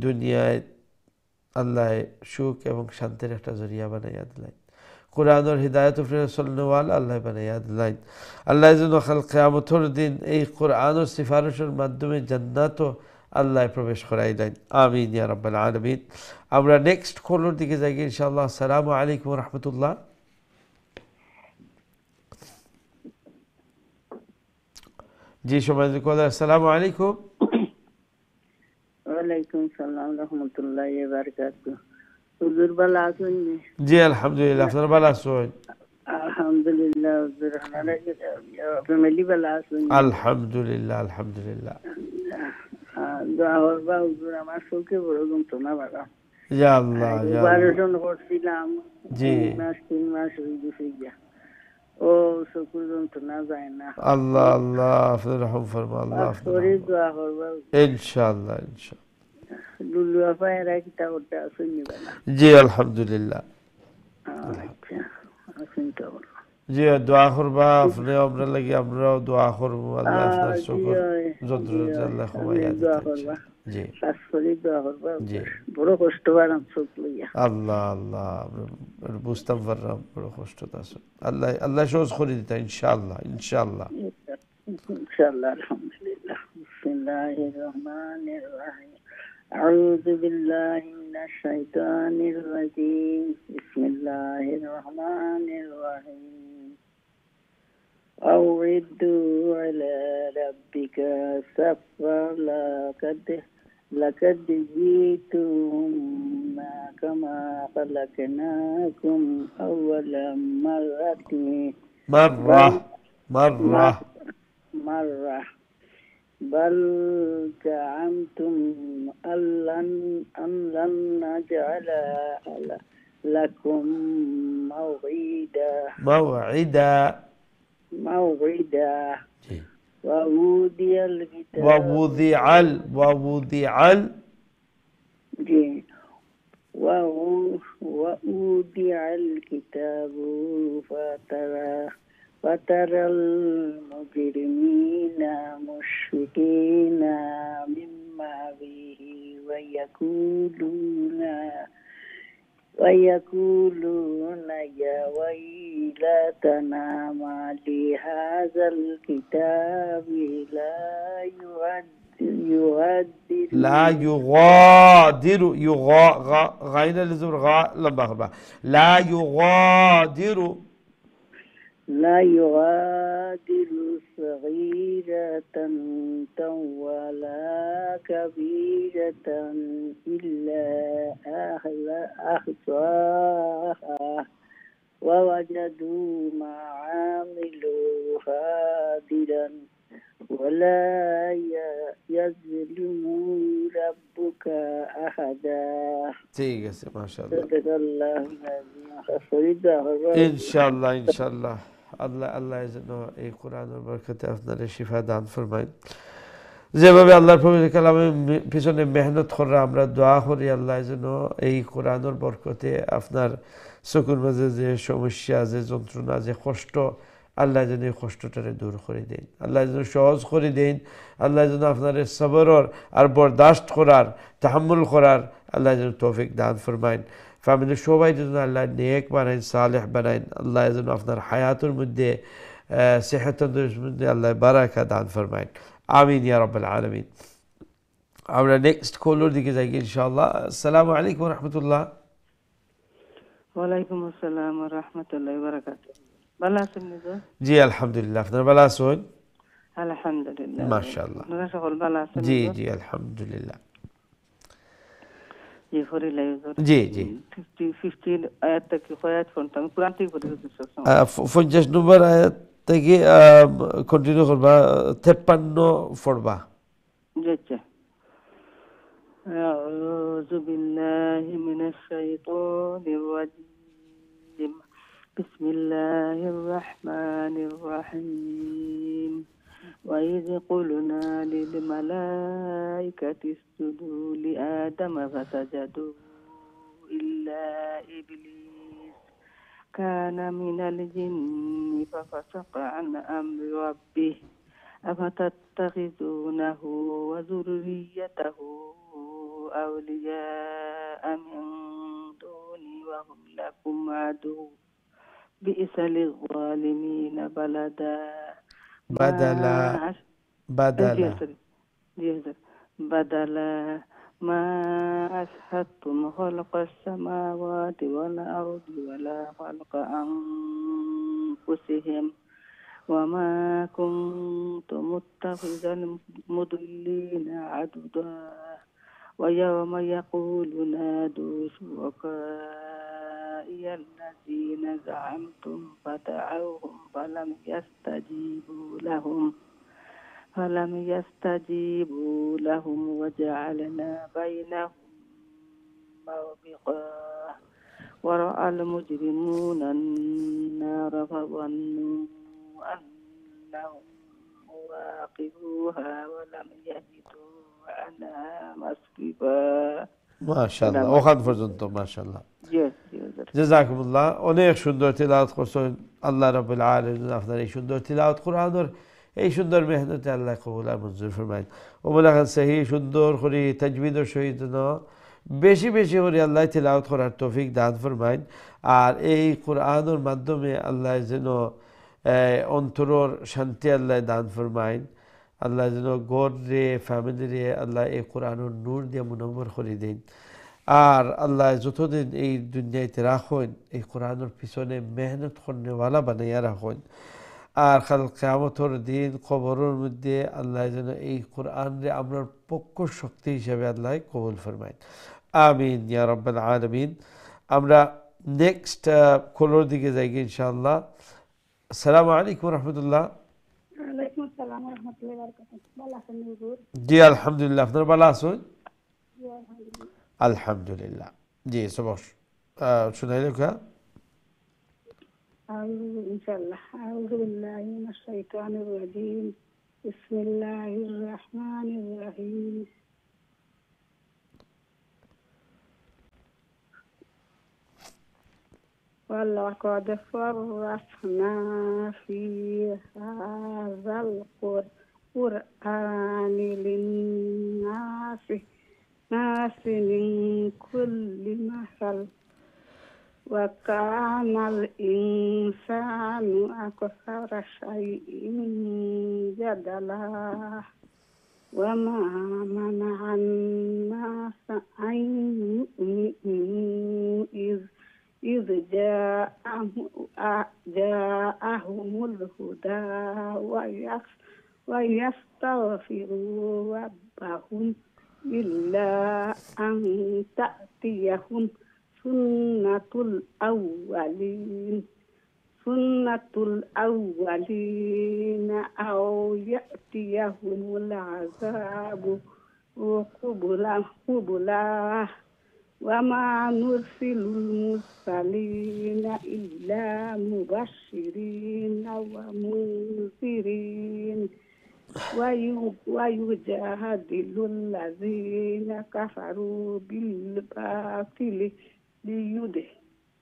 দুনিয়ায় আল্লাহ সুখ এবং শান্তির একটা জরিয়া বানাইয়া দিলেন। কোরআনের হৃদায়ত চলনেওয়ালা আল্লাহ বানাইয়া দিলেন। আল্লাহ যেন কাল কিয়ামতের দিন এই কোরআনের সিফারিশের মাধ্যমে জান্নাতও আল্লাহ প্রবেশ করাই দেন। আমিন ইয়া রাব্বাল আলামিন। আমরা নেক্সট কলের দিকে যাই ইনশাআল্লাহ। আসসালামু আলাইকুম ওয়া রাহমাতুল্লাহ। জি সম্মানিত কলার, আসসালামু আলাইকুম। ওয়ালাইকুম সালাম রহমতুল্লাহি ওয়া বারাকাতুহু। হুজুর ভালো আছেন? জি আলহামদুলিল্লাহ, আপনারা ভালো আছেন? আলহামদুলিল্লাহ হুজুর, আপনারা ফ্যামিলি ভালো আছেন? আলহামদুলিল্লাহ আলহামদুলিল্লাহ। দোয়া করবা হুজুর, আমার চোখে বড় যন্ত্রণা বাড়া। ইয়া আল্লাহ ইয়া আল্লাহ। অপারেশন করছিলাম, জি 3 মাস হয়ে গেছে গিয়া। ও চোখের যন্ত্রণা যায় না। আল্লাহ আল্লাহ আপনার রহম ফরমা, আল্লাহ আপনার শরীর দোয়া করবা ইনশাআল্লাহ ইনশাআল্লাহ। লুলু আপা এরা কিতা করতে আসেন নিবেলা? জি আলহামদুলিল্লাহ। আচ্ছা আসেন তো। জি দোয়া করবা আপনি, আমরা লাগি আমরাও দোয়া করব। আল্লাহ আপনার চোখের যন্ত্রণা আল্লাহ কমাইয়া দিতে। জি খাস করে দোয়া করবা। জি বড় কষ্ট বাড়াম চোখ লইয়া। আল্লাহ আল্লাহ বুঝতাম পারলাম বড় কষ্ট আছে। আল্লাহ আল্লাহ সহজ করে দিতা ইনশাআল্লাহ ইনশাআল্লাহ ইনশাআল্লাহ। আলহামদুলিল্লাহ। বিসমিল্লাহির রহমানির রহিম। أعوذ بالله من الشيطان الرجيم. بسم الله الرحمن الرحيم. أوردوا على ربك صفا لقد جئتمونا كما خلقناكم أول مرة بل زعمتم أن لن نجعل لكم موعدا ووضع الكتاب فترى المجرمين مشفقين مما فيه ويقولون يا ويلتنا ما لهذا الكتاب لا يغادر غين الزبر لا يغادر صغيرة ولا كبيرة إلا أحصاها ووجدوا ما عملوا حاضرا ولا يظلم ربك أحدا. ঠিক আছে মাশাআল্লাহ। صدق الله العظيم. ইনশাআল্লাহ ইনশাআল্লাহ। আল্লাহ আল্লাহ যেন এই কোরআনের বরকতে আপনার শিফা দান ফরমায়। যেভাবে আল্লাহর পবিত্র কালামের পিছনে মেহনত করা, আমরা দোয়া করি আল্লাহ যেন এই কোরআনের বরকতে আপনার চকুর মাঝে যে সমস্যা, যে যন্ত্রণা, যে কষ্ট, আল্লাহ যেন এই কষ্টটারে দূর করে দেন, আল্লাহ যেন সহজ করে দেন, আল্লাহ যেন আপনার সবরের আর বরদাস্ত করার, তাহাম্মুল করার আল্লাহ যেন তৌফিক দান ফরমাইন। ফ্যামিলির সবাই যেন আল্লাহ নেক বানাইন, সালেহ বানাইন। আল্লাহ যেন আপনার হায়াতের মধ্যে সেহাতের মধ্যে আল্লাহ বারাকা দান ফরমাইন। আমিন ইয়া রাব্বাল আলামিন। আমরা নেক্সট কলের দিকে যাই ইনশাআল্লাহ। আসসালামু আলাইকুম ওয়া রাহমাতুল্লাহ। ওয়ালাইকুম আসসালাম ওয়া রাহমাতুল্লাহি ওয়া বারাকাতুহু। ভালো আছেন হুজুর? জি আলহামদুলিল্লাহ, আপনারা ভালো আছেন? আলহামদুলিল্লাহ মাশাআল্লাহ। আপনারা সকল ভালো আছেন? জি জি আলহামদুলিল্লাহ। জি ফরিলাই হুজুর। জি জি 15 আয়াত থেকে আয়াত পড়তাম, কুরআন থেকে পড়ি হুজুর। 50 নম্বর আয়াত থেকে কন্টিনিউ করবা, 53 পড়বা। জি আচ্ছা। أعوذ بالله من الشيطان الرجيم বিসমিল্লাহির রহমানির রহিম وإذ قلنا للملائكة اسجدوا لآدم فسجدوا إلا إبليس كان من الجن ففسق عن أمر ربه أفتتخذونه وذريته أولياء من دوني وهم لكم عدو بئس للظالمين بدلا ما أشهدتم خلق السماوات والأرض ولا خلق أنفسهم وما كنت متخذ المضلين عضدا ويوم يقول نادوا شركائي الذين زعمتم فدعوهم فلم يستجيبوا لهم وجعلنا بينهم موبقا ورأى المجرمون النار فظنوا أنهم مواقفوها ولم يجدوا عنها مصرفا ما شاء الله ওখান পর্যন্ত মাশাআল্লাহ জাযাকুমুল্লাহ অনেক সুন্দর তিলাওয়াত করছেন আল্লাহ রাব্বুল আলামিন আপনার এই সুন্দর তিলাওয়াত কোরআনের এই সুন্দর মেহনতে আল্লাহ কবুল আর মঞ্জুর ফরমাইন ওমলা খান সহি সুন্দর করে তাজবিদের সহিত বেশি বেশি করে আল্লাহ তিলাওয়াত করার তৌফিক দান ফরমাইন আর এই কোরআনের মাধ্যমে আল্লাহ যেন অন্তরের শান্তি আল্লাহ দান ফরমাইন আল্লাহ যেন গড়ে ফ্যামিলিরে আল্লাহ এই কোরআনের নূর দিয়ে মুনব্বর করে দিন আর আল্লাহ যতদিন এই দুনিয়াতে রাখেন এই কোরআনের পিছনে মেহনত করনেওয়ালা বানাইয়া রাখেন আর কাল কিয়ামতের দিন কবরের মধ্যে আল্লাহ যেন এই কোরআনরে আমরা পক্ষ শক্তি হিসেবে আল্লাহ কবুল ফরমাইন আমিন ইয়া রাব্বাল আলামিন আমরা নেক্সট কলর দিকে যাই ইনশাআল্লাহ আসসালামু আলাইকুম রাহমাতুল্লাহ ওয়ালাইকুম আসসালাম ওয়া রাহমাতুল্লাহি ওয়া বারাকাতুহু ভালো আছেন হুজুর জি আলহামদুলিল্লাহ আপনারা ভালো আছেন জি আলহামদুলিল্লাহ জি সবশ শুনাইলে কা ইনশাআল্লাহ আউযু বিল্লাহি মিনাশ শাইতানির রাজীম বিসমিল্লাহির রহমানির রহিম ولقد فرطنا في هذا القرآن للناس من كل مثل وكان الإنسان أكثر شيء جدلا وما منع الناس أن يؤمنوا إذ جاءهم الهدى ويستغفروا ربهم إلا أن تأتيهم سنة الأولين أو يأتيهم العذاب قبلا وما نرسل المرسلين إلا مبشرين ومنذرين ويجادل الذين كفروا بالباطل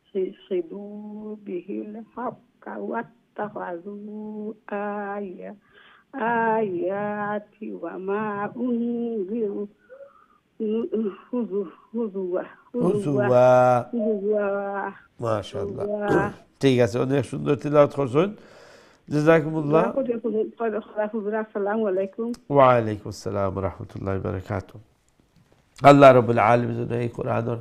ليدحضوا به الحق واتخذوا آياتي وما أنذروا هزوا ما شاء الله ঠিক আছে অনেক সুন্দর তিলাওয়াত করছেন জাযাকুমুল্লাহ আসসালামু আলাইকুম ওয়া আলাইকুম আসসালাম ওয়া রাহমাতুল্লাহি ওয়া বারাকাতুহু আল্লাহ রাব্বুল আলামিন যেন এই কোরআনের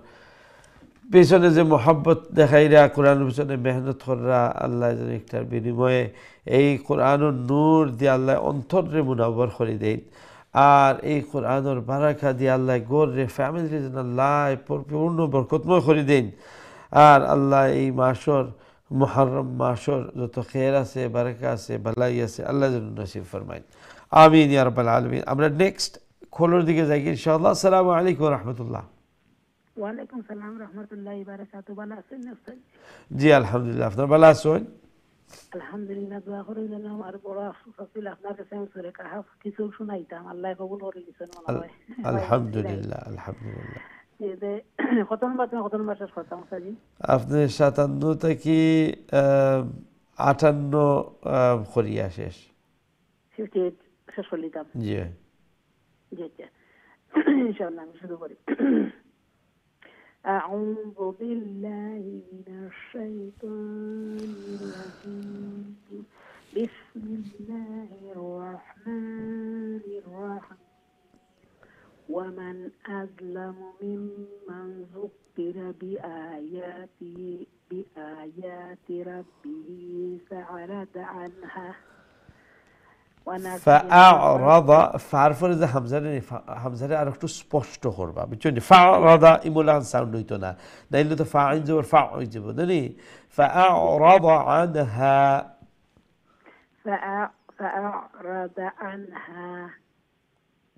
পিছনে যে মহব্বত দেখাইরা কোরআনের পিছনে মেহনত করা আল্লাহ যেন একটার বিনিময়ে এই কোরআনের নূর দিয়ে আল্লাহ অন্তরে মুনাব্বর করে দেন আর এই কোরআনের বারাকা দিয়ে আল্লাহ গড়ে ফ্যামিলি যেন আল্লাহ পূর্ণ বরকতময় করে দেন আর আল্লাহ এই মাসর মুহররম মাসর যত খের আছে বারাকা আছে বালাই আছে আল্লাহ যেন নসিব ফরমাইন আমিন ইয়া রাব্বাল আলামিন আমরা নেক্সট খোলর দিকে যাই ইনশাআল্লাহ আসসালামু আলাইকুম ওয়া রাহমাতুল্লাহ ওয়ালাইকুম সালাম রহমতুল্লাহি ওয়া বারাকাতুহু। ভালো আছেন উস্তাদ? জি আলহামদুলিল্লাহ, আপনার ভালো আছেন? আলহামদুলিল্লাহ, দোয়া করিলেন। আমার বড় আফসোস আছিল আপনার কাছে আমি সূরা কাহাফ কিছু শুনাইতাম, আল্লাহ কবুল করে দিয়েছেন মনে হয়। আলহামদুলিল্লাহ আলহামদুলিল্লাহ। যে খতম মাসের খতম উস্তাদি? আপনি 57 থেকে 58 করিয়া শেষ। 58 শেষ করলিতাম। জি জি জি, ইনশাআল্লাহ আমি শুরু করি। أعوذ بالله من الشيطان الرجيم. بسم الله الرحمن الرحيم. ومن أظلم ممن ذكر بآيات ربه فأعرض عنها فأعرض فعرفوا إذا حمزة আর একটু স্পষ্ট করবা, বুঝছেন? فأعرض ইমুলান সাউন্ড হইতো না, নাইলে তো ফাইন জবর ফা হয়ে যাব, জানি? فأعرض عنها فأعرض عنها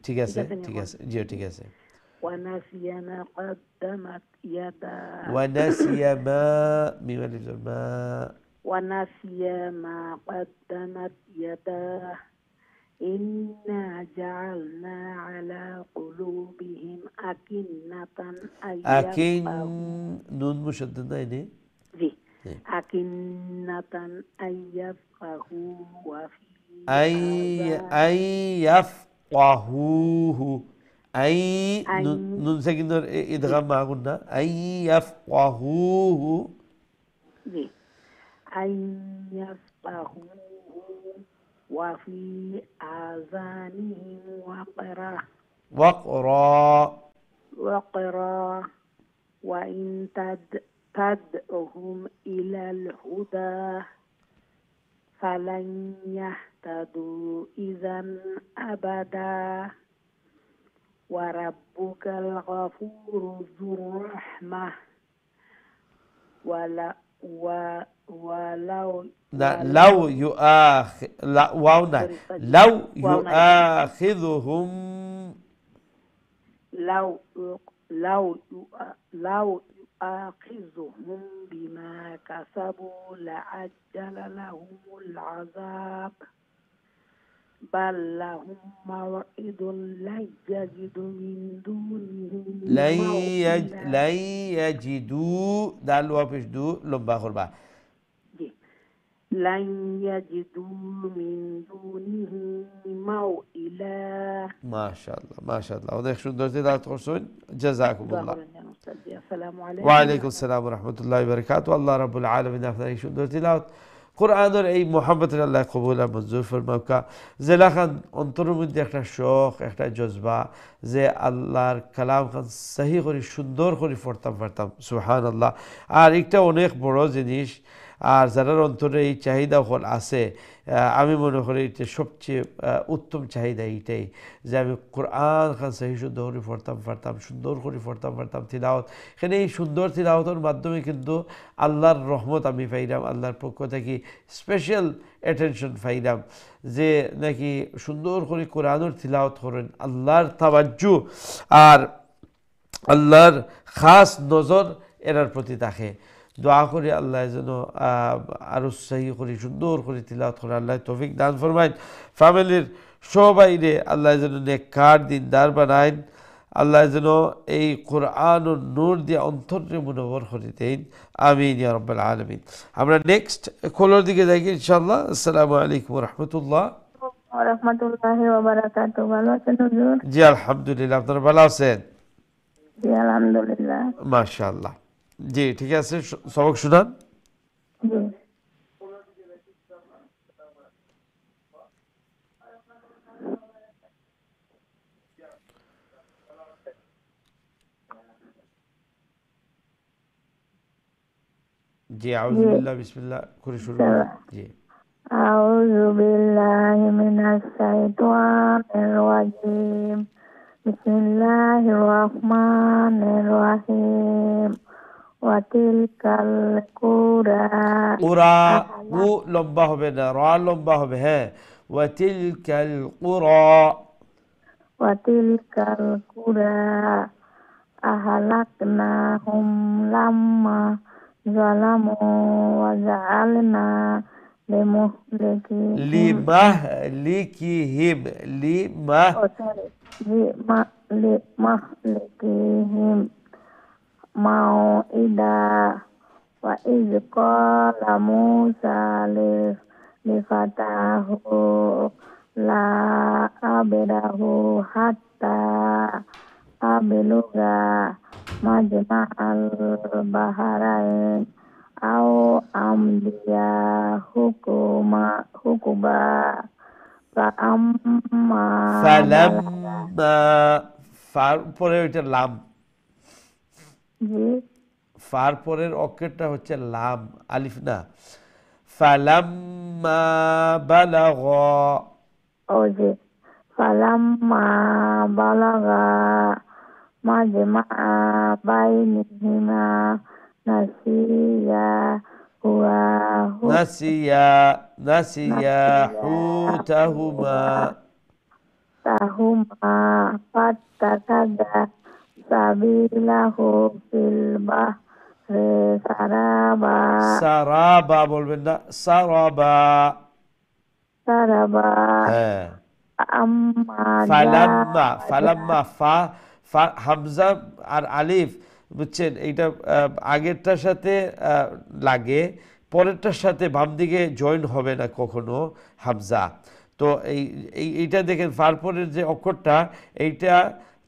ঠিক আছে ঠিক আছে, জি ঠিক আছে। ونسي ما قدمت يداه ونسي ما ونسي ما قدمت يداه إنا جعلنا على قلوبهم أكنة أكن نون مشدد هنا أكنة أن يفقهوا وفي أي يفقهوه، أي نون ساكن إدغام مع قلنا أي يفقهوه، أن يفقهوه وفي آذانهم وقرا وإن تدعهم إلى الهدى فلن يهتدوا إذا أبدا وربك الغفور ذو الرحمة لو يؤاخذهم بما كسبوا لعجل لهم العذاب بل لهم موعد لن يجدوا من دونه لن يجدوا دال واپس دو لمبا خوربا لن يجدوا من دونه موئلا। ما شاء الله ما شاء الله، অনেক সুন্দর তেলাওয়াত করছেন, জাযাকুমুল্লাহ। আসসালামু আলাইকুম। ওয়া আলাইকুম আসসালাম ওয়া রাহমাতুল্লাহি ওয়া বারাকাতুহু। আল্লাহ রাব্বুল আলামিন আপনার এই সুন্দর তেলাওয়াত কোরআনের এই মুহাব্বতের আল্লাহ কবুল আর মঞ্জুর ফরমাউকা। জেলা খান অন্তরের মধ্যে একটা শখ, একটা জজবা যে আল্লাহর কালাম খান সহি করে সুন্দর করে পড়তাম সুবহানাল্লাহ। আর একটা অনেক বড় জিনিস, আর যারা অন্তরে এই চাহিদা হল আছে, আমি মনে করি এটা সবচেয়ে উত্তম চাহিদা এইটাই যে আমি কোরআন খান সহি শুদ্ধ করে পড়তাম সুন্দর করে পড়তাম তিলাওয়াত। এখানে এই সুন্দর তিলাওয়াতের মাধ্যমে কিন্তু আল্লাহর রহমত আমি পাইলাম, আল্লাহর পক্ষ থেকে স্পেশাল অ্যাটেনশন পাইলাম যে নাকি সুন্দর করে কোরআনের তিলাওয়াত করেন, আল্লাহর তাওয়াজ্জু আর আল্লাহর খাস নজর এরার প্রতি থাকে। দোয়া করি আল্লাহ যেন আরো সহি করে সুন্দর করে তিলাওয়াত করে আল্লাহ তৌফিক দান ফরমাইন। ফ্যামিলির সবাইরে আল্লাহ যেন নেককার দিনদার বানাইন, আল্লাহ যেন এই কোরআন ও নূর দিয়ে অন্তরে মুনওয়ার করে দেন, আমিন ইয়া রাব্বাল আলামিন। আমরা নেক্সট কলার দিকে যাই ইনশাআল্লাহ। আসসালামু আলাইকুম ওয়া রাহমাতুল্লাহ। ওয়া রাহমাতুল্লাহি ওয়া বারাকাতুহু। ভালো আছেন হুজুর? জি আলহামদুলিল্লাহ, আপনারা ভালো আছেন? জি আলহামদুলিল্লাহ। মাশাআল্লাহ। জি ঠিক আছে, সবক শুনান। জি জি আউযু বিল্লাহ বিসমিল্লাহ করে শুরু করুন। জি আউযু বিল্লাহি মিনাশ শাইতানির রাজীম। বিসমিল্লাহির রহমানির রহিম। ওয়াতিলকাল কুরা, কুরা উ লম্বা হবে না, রা লম্বা হবে। হ্যাঁ, ওয়াতিলকাল কুরা ওয়াতিলকাল কুরা ahlaknahum lamma zalamu wa ja'alna limuhlikihim limahlikihim mau'ida wa iz qala Musa li fatahu la abrahu hatta abluga majma'al baharain au amdiya hukuba falamma ফার পরে ওইটা লাম, জি ফার পরের অক্ষরটা হচ্ছে লাম, আলিফ না। ফালাম্মা বালাগা, ও জি falamma balagha majma'a bainihima nasiya hutahuma fattakada sabilahu fil bahri saraba বলবেন না, সারাবা। হ্যাঁ, ফালাম্মা ফা হামজা আর আলিফ, বুঝছেন, এইটা আগেরটার সাথে লাগে, পরেরটার সাথে বাম দিকে জয়েন হবে না কখনো হামজা। তো এইটা দেখেন, ফার পরের যে অক্ষরটা এইটা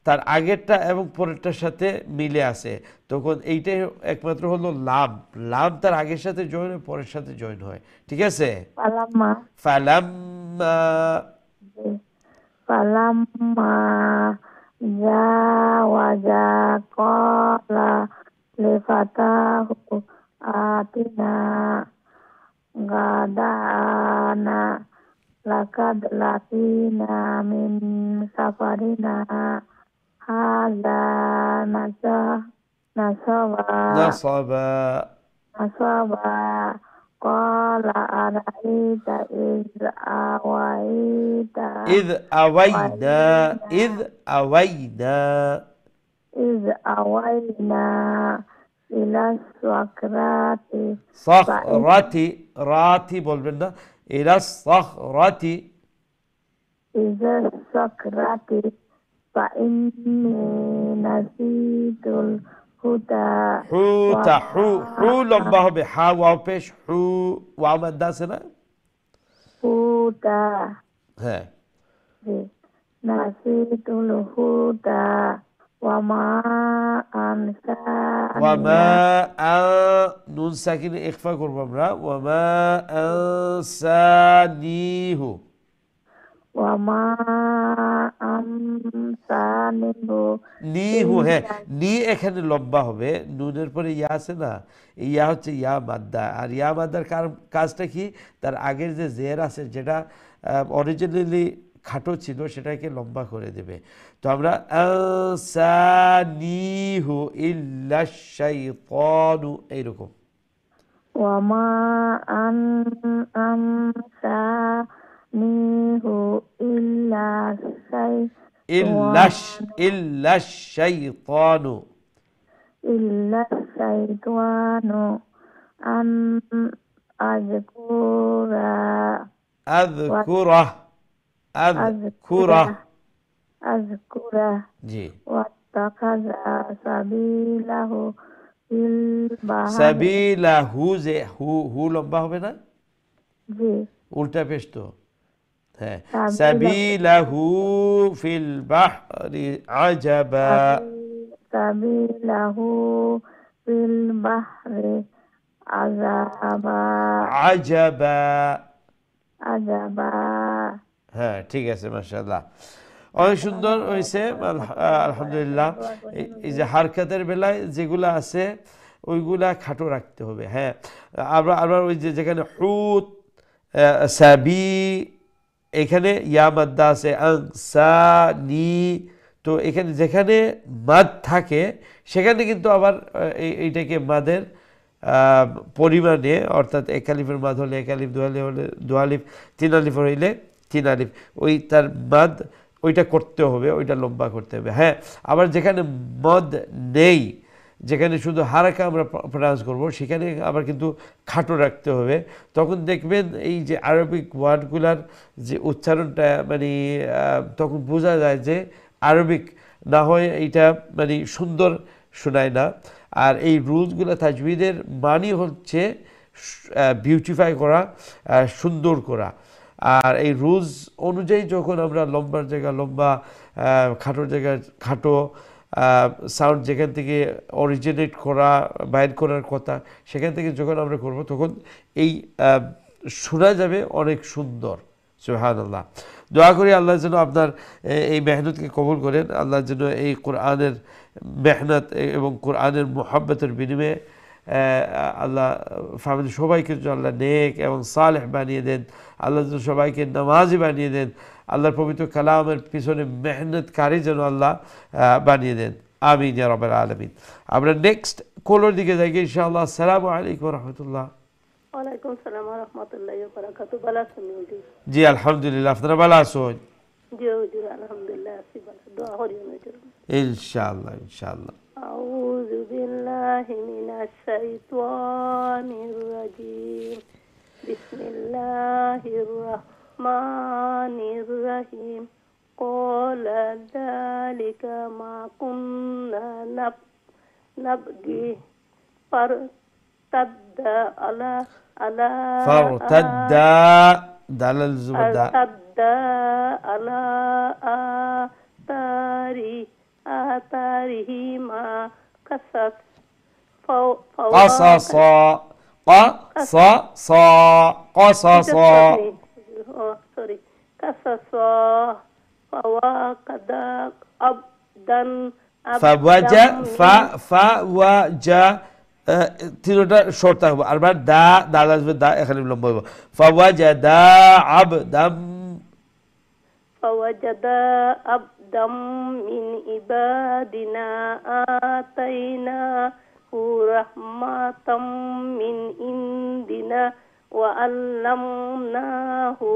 তার আগেরটা এবং পরেরটার সাথে মিলে আছে, তখন এইটাই একমাত্র হলো লাম। লাম তার আগের সাথে জয়েন হয়, পরের সাথে জয়েন হয়, ঠিক আছে। falamma jawaza qala li fatahu atina gadana lakad latina min safarina hadza nasaba qala araita iz awayna ila রাতি বলবেন না, ইলা সাখরাতি fa inni nasitul huda হু লম্বা হবে, হা ওয়াও পেশ, হু ওয়াও মাদ্দা আছে না, huda হ্যাঁ, nasitul huda wa ma নুন সাকিনে ইখফা করবো আমরা, ওয়া মা আনসানিহু নিহু। হ্যাঁ, নি এখানে লম্বা হবে, নুনের পরে ইয়া আছে না, ইয়া হচ্ছে ইয়া মাদ্দা। আর ইয়া মাদ্দার কাজটা কি, তার আগের যে জের আছে যেটা অরিজিনালি খাটো ছিল সেটাকে লম্বা করে দেবে। তো আমরা আনসানিহু ইল্লা শাইতানু এইরকম। ওয়ামা আনসানিহু ইল্লা শাইতানু আন আযকুরা জি। ওয়াত্তাখাযা সাবিলাহু ফিল বাহরি, সাবিলাহু যে হু লম্বা হবে না, জি উল্টা পেশ তো। হ্যাঁ, সাবিলাহু ফিল বাহরি আজাবা, সাবিলাহু ফিল বাহরি আজাবা। হ্যাঁ, ঠিক আছে, মাশাআল্লাহ, অনেক সুন্দর হয়েছে, আলহামদুলিল্লাহ। এই যে হারকাতের বেলায় যেগুলা আছে ওইগুলা খাটো রাখতে হবে। হ্যাঁ, আবার ওই যে যেখানে হুত সাবি, এখানে ইয়া মাদ্দা আছে আনসানি, তো এখানে যেখানে মাদ থাকে সেখানে কিন্তু আবার এইটাকে মাদের পরিমাণে, অর্থাৎ এক আলিফের মাদ হলে এক আলিফ, দু আলিফ হলে দু আলিফ, তিন আলিফ হইলে তিন আলিফ, ওই তার মাদ ওইটা করতে হবে, ওইটা লম্বা করতে হবে। হ্যাঁ, আবার যেখানে মদ নেই, যেখানে শুধু হারাকা আমরা প্রনাউন্স করব, সেখানে আবার কিন্তু খাটো রাখতে হবে। তখন দেখবেন এই যে আরবিক ওয়ার্ডগুলার যে উচ্চারণটা মানে তখন বোঝা যায় যে আরবিক না হয় এইটা মানে সুন্দর শোনায় না। আর এই রুলসগুলো তাজবিদের মানি হচ্ছে বিউটিফাই করা, সুন্দর করা। আর এই রুলস অনুযায়ী যখন আমরা লম্বার জায়গা লম্বা, খাটোর জায়গায় খাটো, সাউন্ড যেখান থেকে অরিজিনেট করা, বাইর করার কথা, সেখান থেকে যখন আমরা করব তখন এই শোনা যাবে অনেক সুন্দর। সুবহানাল্লাহ। দোয়া করি আল্লাহ যেন আপনার এই মেহনতকে কবুল করেন, আল্লাহ যেন এই কোরআনের মেহনত এবং কোরআনের মোহাব্বতের বিনিময়ে আল্লাহ ফ্যামিলি সবাইকে যেন আল্লাহ নেক এবং সালেহ বানিয়ে দেন, আল্লাহ যেন সবাইকে নামাজি বানিয়ে দেন, আল্লাহর পবিত্র কালামের পিছনে মেহনতকারী যেন আল্লাহ বানিয়ে দেন। আমিন ইয়া রাব্বাল আলামিন। আমরা নেক্সট কলার দিকে যাই ইনশাআল্লাহ। আসসালামু আলাইকুম ওয়া রাহমাতুল্লাহ। ওয়ালাইকুম আসসালাম ওয়া রাহমাতুল্লাহি ওয়া বারাকাতুহু। ভালো আছেন হুজুর? জি আলহামদুলিল্লাহ, আপনারা ভালো আছেন? জি হুজুর আলহামদুলিল্লাহ আছি ভালো। দোয়া করিও হুজুর। ইনশাআল্লাহ ইনশাআল্লাহ। আউযু বিল্লাহি মিনাশ শাইতানির রাজীম। বিসমিল্লাহির রাহমানির রাহিম। ক্বালা যালিকা মা কুন্না নাবগি ফারতাদ্দা ফারতাদ্দা দালাল জুবদা আলা আতারিহিমা কাসাস قصصا قصصا قصصا قصصا فوجد عبدا فوجد তিনটা শর্ত থাকবে, আর দা দাদা আসবে, দা এখানে লম্বা হবে। ফাওয়াজাদা আবদাম ফাওয়াজাদা আবদাম মিন ইবাদিনা আতাইনাহু রাহমাতাম মিন ইনদিনা ওয়া আল্লামনাহু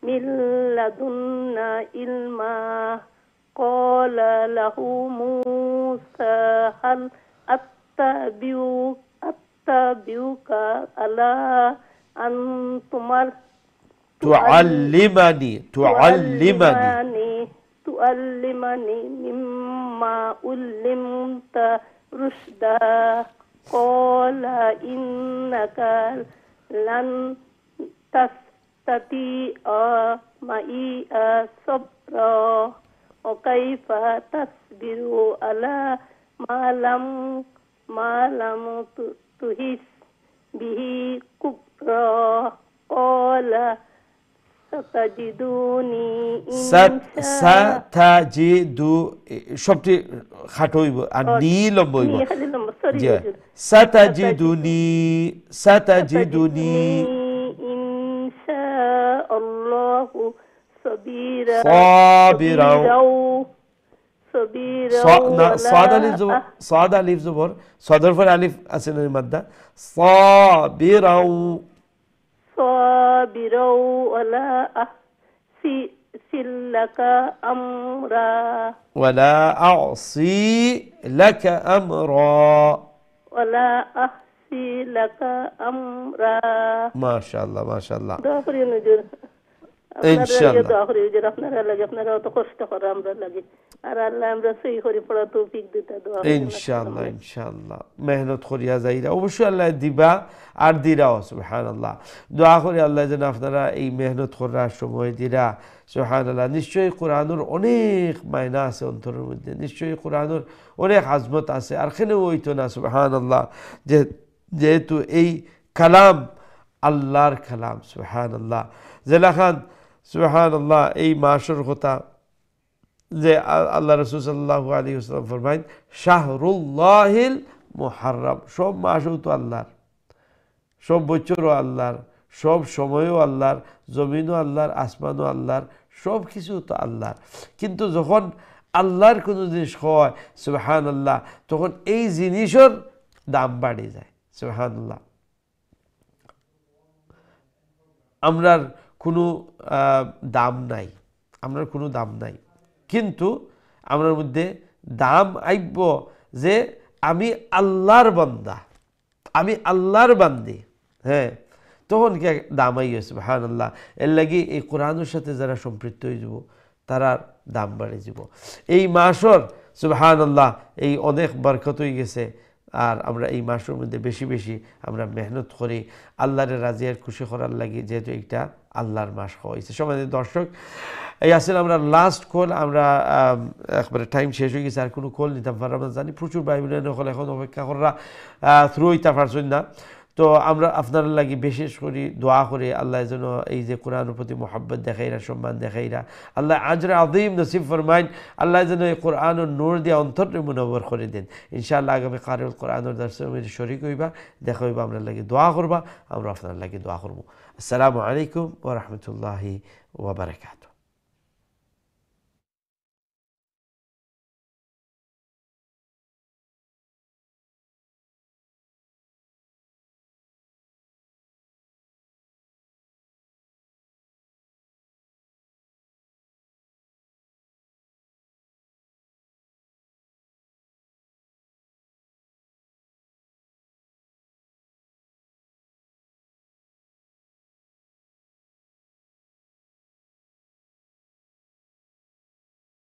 মিন লাদুন্না ইলমা। ক্বালা লাহু মূসা হাল আত্তাবিউকা আলা আন তুআল্লিমানি মিম্মা উল্লিমতা রুশদা। ক্বালা ইন্নাকা লান তাসতাতিআ মাইয়া সাবরা ওয়া কাইফা তাসবিরু আলা মালাম তুহিস বিহি কুবরা। ক্বালা সাতাজিদুনি সাতাজিদু সবটি খাটো হইব আর নি লম্বা হইব। সাতাজিদুনি ইনশাআল্লাহু সাবিরা صاد ألف زبر صادر فر ألف أسن المادة صابرا ولا أحصي لك أمرا ولا أعصي لك أمرا ما شاء الله ما شاء الله ইনশাআল্লাহ। আপনারা লাগে আপনারা অত কষ্ট করে আমরা লাগে, আর আল্লাহ আমরা সহি করে পড়া তৌফিক দিতে দোয়া করি ইনশাআল্লাহ ইনশাআল্লাহ। মেহনত করিয়া যাইরা অবশ্যই আল্লাহ দিবা আর দিরাও। সুবহানাল্লাহ। দোয়া করি আল্লাহ যেন আপনারা এই মেহনত করার সময় দিরা। সুবহানাল্লাহ। নিশ্চয়ই কোরআনের অনেক মায়না আছে অন্তরের মধ্যে, নিশ্চয়ই কোরআনের অনেক আজমত আছে, আর কেন হইতো না। সুবহানাল্লাহ। যেহেতু এই কালাম আল্লাহর কালাম। সুবহানাল্লাহ। জেলাখান সুবহানাল্লাহ। এই মাসের কথা যে আল্লাহ রাসূল সাল্লাল্লাহু আলাইহি ওয়াসাল্লাম ফরমাইন শাহরুল্লাহিল মুহাররম। সব মাসও তো আল্লাহর, সব বছরও আল্লাহর, সব সময়ও আল্লাহর, জমিনও আল্লাহর, আসমানও আল্লাহর, সব কিছু তো আল্লাহর। কিন্তু যখন আল্লাহর কোনো জিনিস হয় সুবহানাল্লাহ, তখন এই জিনিসের দাম বাড়ে যায়। সুবহানাল্লাহ। আমরার কোনো দাম নাই, আমরা কোনো দাম নাই, কিন্তু আমার মধ্যে দাম আইব যে আমি আল্লাহর বান্দা, আমি আল্লাহর বান্দি। হ্যাঁ, তখন কি দাম আইয়ে সুবহানাল্লাহ। এর লাগি এই কোরআনের সাথে যারা সম্পৃক্ত হয়ে যাব তারার দাম বাড়ে যাব। এই মাসর সুবহানাল্লাহ এই অনেক বরকত হয়ে গেছে। আর আমরা এই মাসের মধ্যে বেশি বেশি আমরা মেহনত করি আল্লাহর রাজিয়ার খুশি করার লাগি, যেহেতু এটা আল্লাহর মাস হয়েছে। সম্মানিত দর্শক, এই আসলে আমরা লাস্ট কল, আমরা একবারে টাইম শেষ হয়ে গেছে, আর কোনো কল নিতাম পারলাম না। জানি প্রচুর ভাই বোনের হল এখন অপেক্ষা করা থ্রু হইতে পারছেন না। তো আমরা আপনার লাগি বিশেষ করি দোয়া করি আল্লাহ যেন এই যে কোরআনের প্রতি মোহাব্বত দেখাইরা, সম্মান দেখাইরা, আল্লাহ আজরে আযীম নসিব ফরমাইন। আল্লাহ যেন এই কোরআনের নূর দিয়ে অন্তরটা মুনাওয়ার করে দেন। ইনশাআল্লাহ আগামী কারিউল কোরআনের দর্শনের মধ্যে শরীক হইবা, দেখা হইবা, আমরা লাগি দোয়া করবা, আমরা আপনার লাগি দোয়া করবো। আসসালামু আলাইকুম ওয়া রাহমাতুল্লাহি ওয়া বারাকাতুহু।